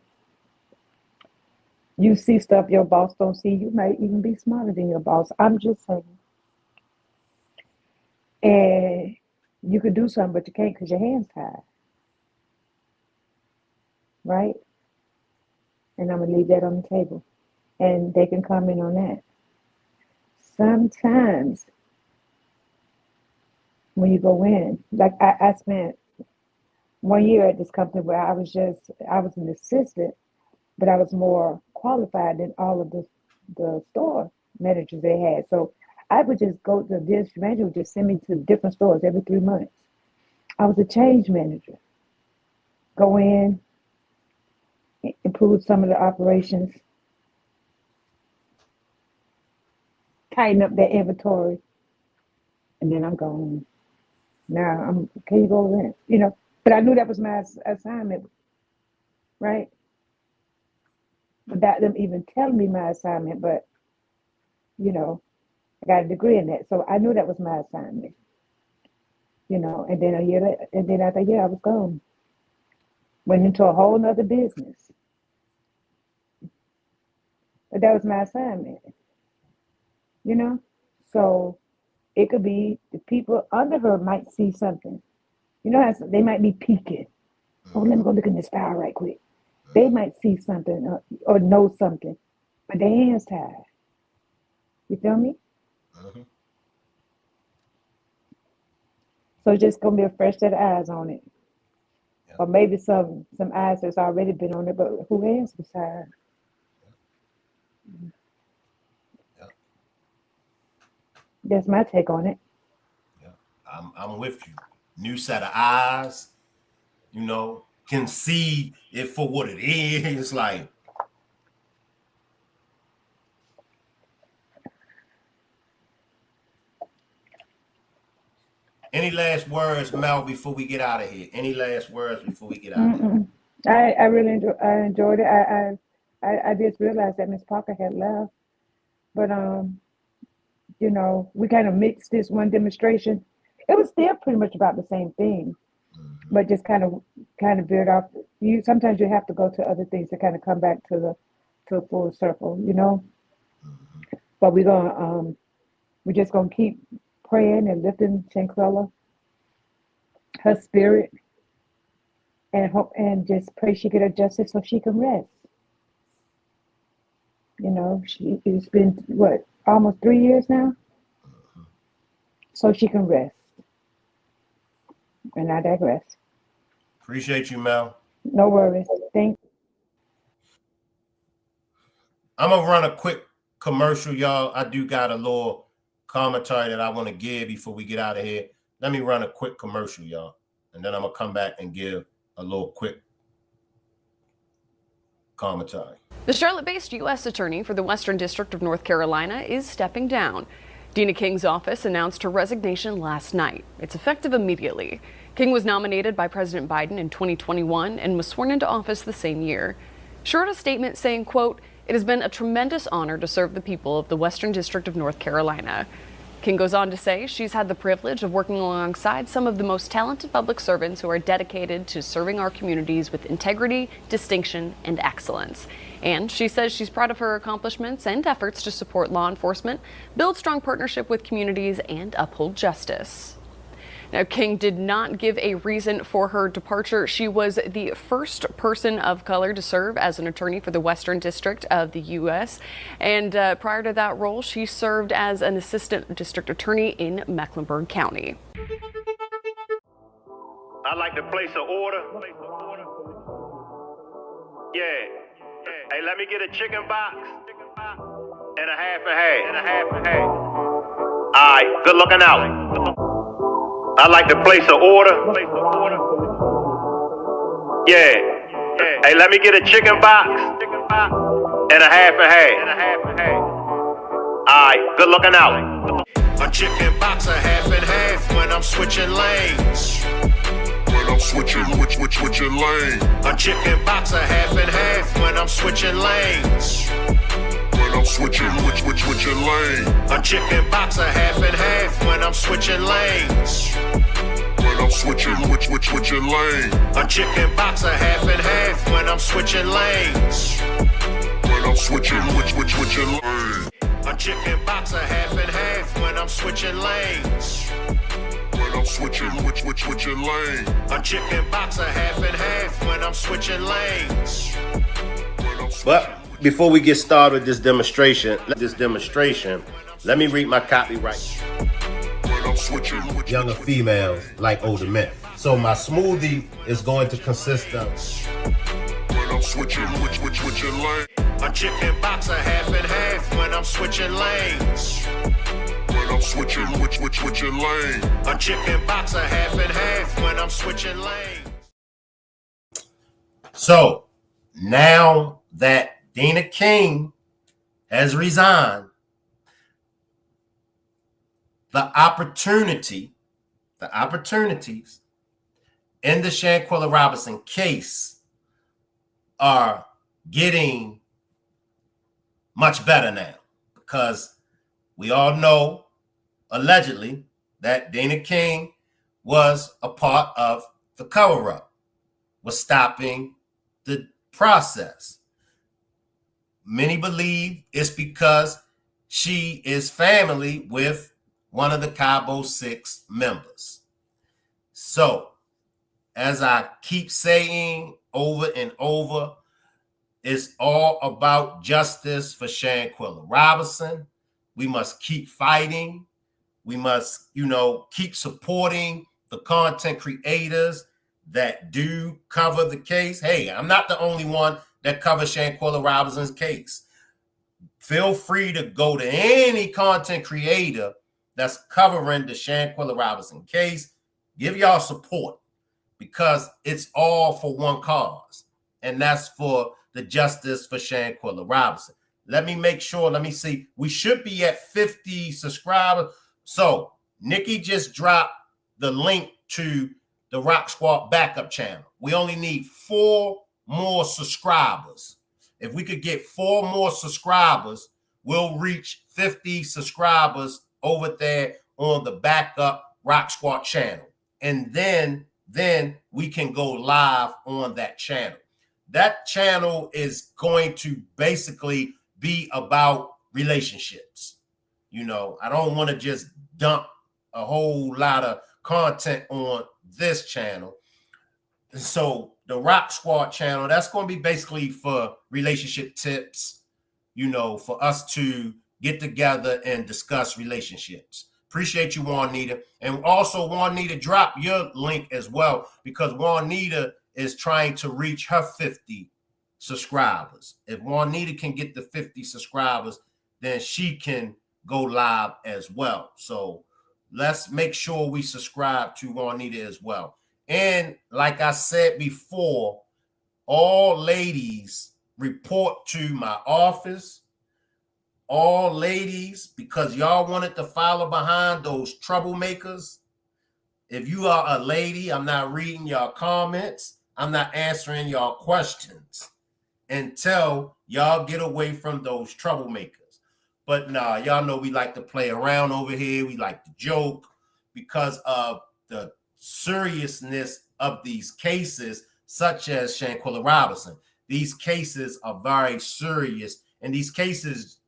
You see stuff your boss don't see. You might even be smarter than your boss. I'm just saying. And you could do something, but you can't because your hands tied. Right? And I'm going to leave that on the table. And they can comment on that. Sometimes when you go in, like I spent 1 year at this company where I was an assistant, but I was more qualified than all of the store managers they had. So I would just go to the district manager would just send me to different stores every 3 months. I was a change manager. Go in, improve some of the operations, tighten up their inventory, and then I'm gone. Now can you go in? But I knew that was my assignment, right? Without them even telling me my assignment, but I got a degree in that, so I knew that was my assignment. And then after a year, I was gone. Went into a whole nother business, but that was my assignment. So It could be the people under her might see something. You know how they might be peeking. Oh, let me go look in this file right quick. They might see something or know something, but their hands tied. You feel me? So it's just gonna be a fresh set of eyes on it, or maybe some eyes that's already been on it, but who hands was tied? That's my take on it. I'm with you. New set of eyes, you know, can see it for what it is. Like, any last words, Mel, before we get out of here? Any last words before we get out of here? I really enjoyed it. I just realized that Miss Parker had left, but you know, we kind of mixed this one demonstration. It was still pretty much about the same thing, but just kind of veered off. You sometimes you have to go to other things to kind of come back to a full circle, you know. But we're just gonna keep praying and lifting Shanquella, her spirit, and hope and just pray she get adjusted so she can rest. You know, it's been what, almost 3 years now, so she can rest. And I digress. Appreciate you, Mel. No worries. Thank. I'm gonna run a quick commercial, y'all. I do got a little commentary that I want to give before we get out of here. Let me run a quick commercial, y'all, and then I'm gonna come back and give a little quick commentary. The Charlotte-based U.S. Attorney for the Western District of North Carolina is stepping down. Dena King's office announced her resignation last night. It's effective immediately. King was nominated by President Biden in 2021 and was sworn into office the same year. She wrote a statement saying, quote, "It has been a tremendous honor to serve the people of the Western District of North Carolina." King goes on to say she's had the privilege of working alongside some of the most talented public servants who are dedicated to serving our communities with integrity, distinction, and excellence. And she says she's proud of her accomplishments and efforts to support law enforcement, build strong partnership with communities, and uphold justice. Now, King did not give a reason for her departure. She was the first person of color to serve as an attorney for the Western District of the U.S. And prior to that role, she served as an assistant district attorney in Mecklenburg County. I'd like to place an order. Yeah. Hey, let me get a chicken box and a half a half. All right, good looking out. I'd like to place an order. Yeah. Hey, let me get a chicken box and a half a half. All right, good looking out. A chicken box, a half and half when I'm switching lanes. When I'm switching lanes. A chicken box, a half and half when I'm switching lanes. When I'm switching lanes. A chicken box, a half and half when I'm switching lanes. When I'm switching lanes. A chicken box, a half and half when I'm switching lanes. When I'm switching lanes. A chicken box, a half and half when I'm switching lanes. When I'm switching lanes. A chicken box, a half and half when I'm switching lanes. But before we get started with this demonstration, let me read my copyright. Younger females like older men. So my smoothie is going to consist of a chicken box, a half and half when I'm switching lanes. When I'm switching lanes. A chicken box, a half and half when I'm switching lanes. So now that Dena King has resigned, the opportunities in the Shanquella Robinson case are getting much better now, because we all know, allegedly, that Dena King was a part of the cover-up, was stopping the process. Many believe it's because she is family with one of the Cabo 6 members. So, as I keep saying over and over, it's all about justice for Shanquella Robinson. We must keep fighting. We must, keep supporting the content creators that do cover the case. Hey, I'm not the only one that covers Shanquella Robinson's case. Feel free to go to any content creator that's covering the Shanquella Robinson case. Give y'all support, because it's all for one cause, and that's for the justice for Shanquella Robinson. Let me see. We should be at 50 subscribers. So Nikki just dropped the link to the Rock Squad backup channel. We only need 4 more subscribers. If we could get 4 more subscribers, we'll reach 50 subscribers over there on the backup Rock Squad channel. And then we can go live on that channel. That channel is going to basically be about relationships. I don't want to just dump a whole lot of content on this channel. So the Rock Squad channel, that's going to be basically for relationship tips, for us to get together and discuss relationships. Appreciate you, Juanita. And also, Juanita, drop your link as well, because Juanita is trying to reach her 50 subscribers. If Juanita can get the 50 subscribers, then she can go live as well. So let's make sure we subscribe to Juanita as well. And like I said before, all ladies report to my office. All ladies, because y'all wanted to follow behind those troublemakers. If you are a lady, I'm not reading y'all comments. I'm not answering y'all questions until y'all get away from those troublemakers. But nah, y'all know we like to play around over here. We like to joke because of the seriousness of these cases, such as Shanquella Robinson. These cases are very serious, and these cases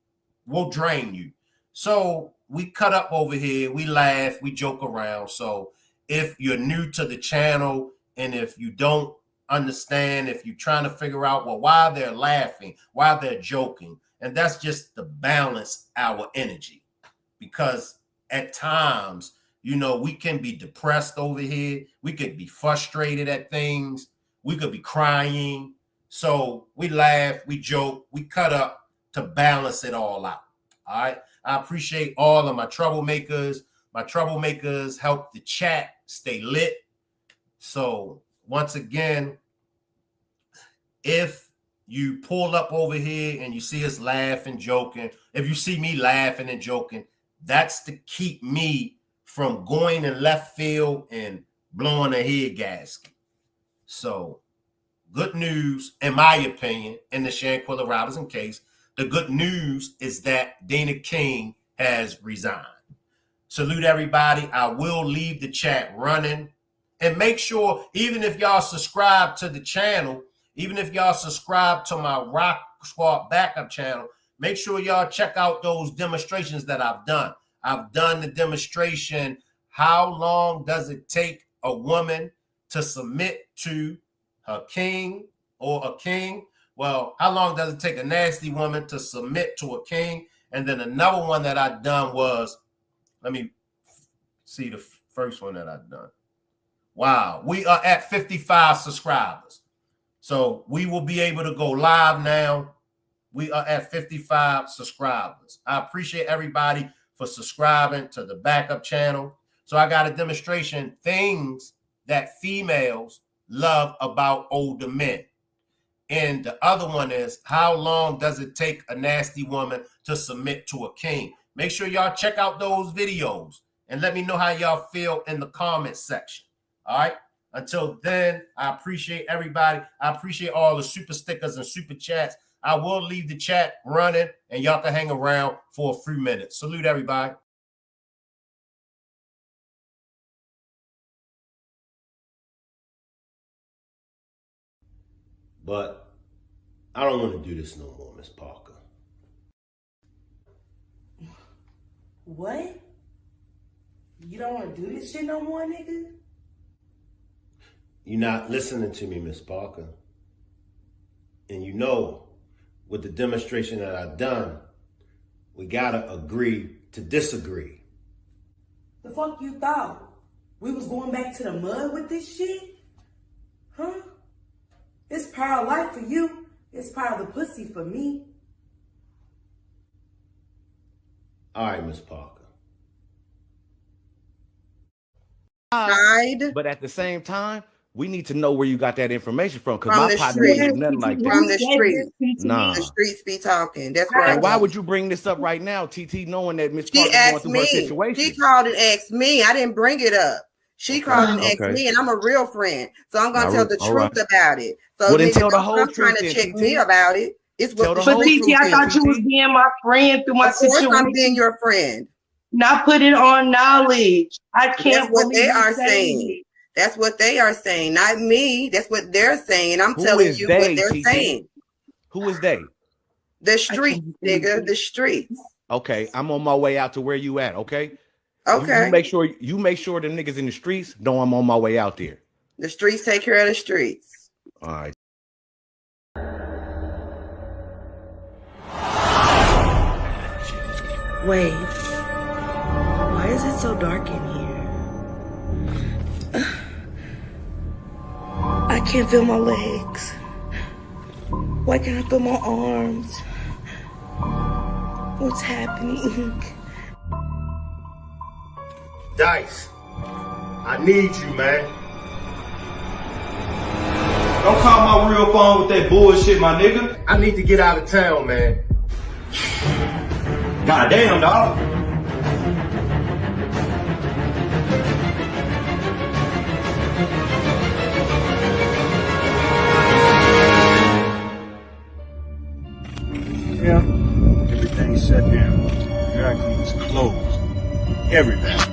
will drain you. So we cut up over here, we laugh, we joke around. So if you're new to the channel, and if you don't understand, if you're trying to figure out, well, why they're laughing, why they're joking, and that's just to balance our energy. Because at times, we can be depressed over here. We could be frustrated at things. We could be crying. So we laugh, we joke, we cut up to balance it all out. All right. I appreciate all of my troublemakers. My troublemakers help the chat stay lit. So once again, if you pull up over here and you see us laughing, joking, if you see me laughing and joking, that's to keep me from going in left field and blowing a head gasket. So good news, in my opinion, in the Shanquella Robinson case, the good news is that Dena King has resigned. Salute everybody. I will leave the chat running. And make sure, even if y'all subscribe to the channel, even if y'all subscribe to my Rock Squad backup channel, make sure y'all check out those demonstrations that I've done. I've done the demonstration, how long does it take a woman to submit to her king or a king? Well, how long does it take a nasty woman to submit to a king? And then another one that I've done was, let me see the first one that I've done. Wow, we are at 55 subscribers. So we will be able to go live now. We are at 55 subscribers. I appreciate everybody for subscribing to the backup channel. So I got a demonstration, things that females love about older men. And the other one is, how long does it take a nasty woman to submit to a king? Make sure y'all check out those videos and let me know how y'all feel in the comments section. All right. Until then, I appreciate everybody. I appreciate all the super stickers and super chats. I will leave the chat running and y'all can hang around for a few minutes. Salute everybody. But I don't want to do this no more, Miss Parker. What? You don't want to do this shit no more, nigga? You're not listening to me, Miss Parker. And you know, with the demonstration that I've done, we gotta agree to disagree. The fuck you thought? We was going back to the mud with this shit? Huh? It's part of life for you. It's part of the pussy for me. All right, Miss Parker. But at the same time, we need to know where you got that information from, because From my the partner didn't street. do nothing like that. From the street. Nah. The streets be talking. That's right. And why would you bring this up right now, TT, knowing that Miss She Parker's going asked through her me. situation? She called and asked me. I didn't bring it up. She called and asked me, and I'm a real friend, so I'm gonna tell the truth about it. So well, then niggas tell the don't whole come trying truth to then, check TT. me about it. It's what the Tell the whole whole truth truth I thought you was being my friend through my Of course situation. I'm being your friend. Not put it on knowledge. I can't That's what believe they you are saying saying. it. That's what they are saying, not me. That's what they're saying. I'm Who telling is you they, what they're TT? saying. Who is they? The streets, nigga. The streets. Okay, I'm on my way out to where you at, okay? Okay. You make sure the niggas in the streets know I'm on my way out there. The streets take care of the streets. All right. Wait. Why is it so dark in here? I can't feel my legs. Why can't I feel my arms? What's happening? Dice, I need you, man. Don't call my real phone with that bullshit, my nigga. I need to get out of town, man. God damn, dog. Yeah, everything's shut down. Dry clean's closed. Everything.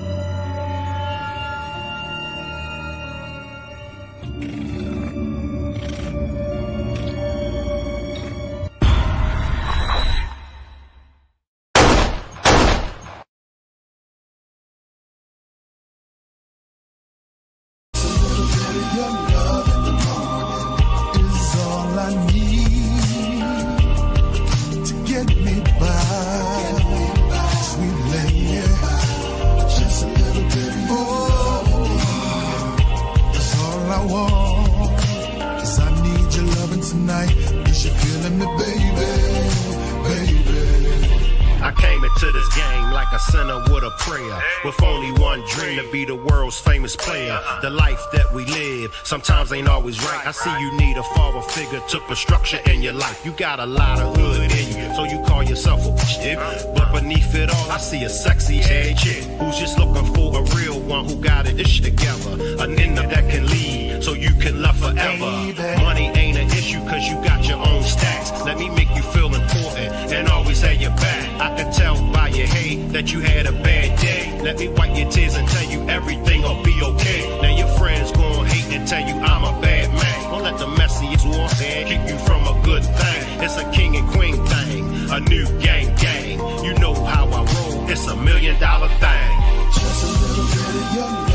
I came into this game like a sinner with a prayer, with only one dream to be the world's famous player. The life that we live sometimes ain't always right. I see you need a father figure to put structure in your life. You got a lot of hood in you, so you call yourself a shit. But beneath it all, I see a sexy head chick who's just looking for a real one who got it ish together. A nigga that can lead, so you can love forever. Money ain't an issue, cause you got your own stacks. Let me make you feel important and always have your back. I can tell by your hate that you had a bad day. Let me wipe your tears and tell you everything'll be okay. Now your friends gon' hate and tell you I'm a bad man. Don't let the messiest war keep you from a good thing. It's a king and queen thing, a new gang. You know how I roll, it's $1 million thing. Just a little bit of your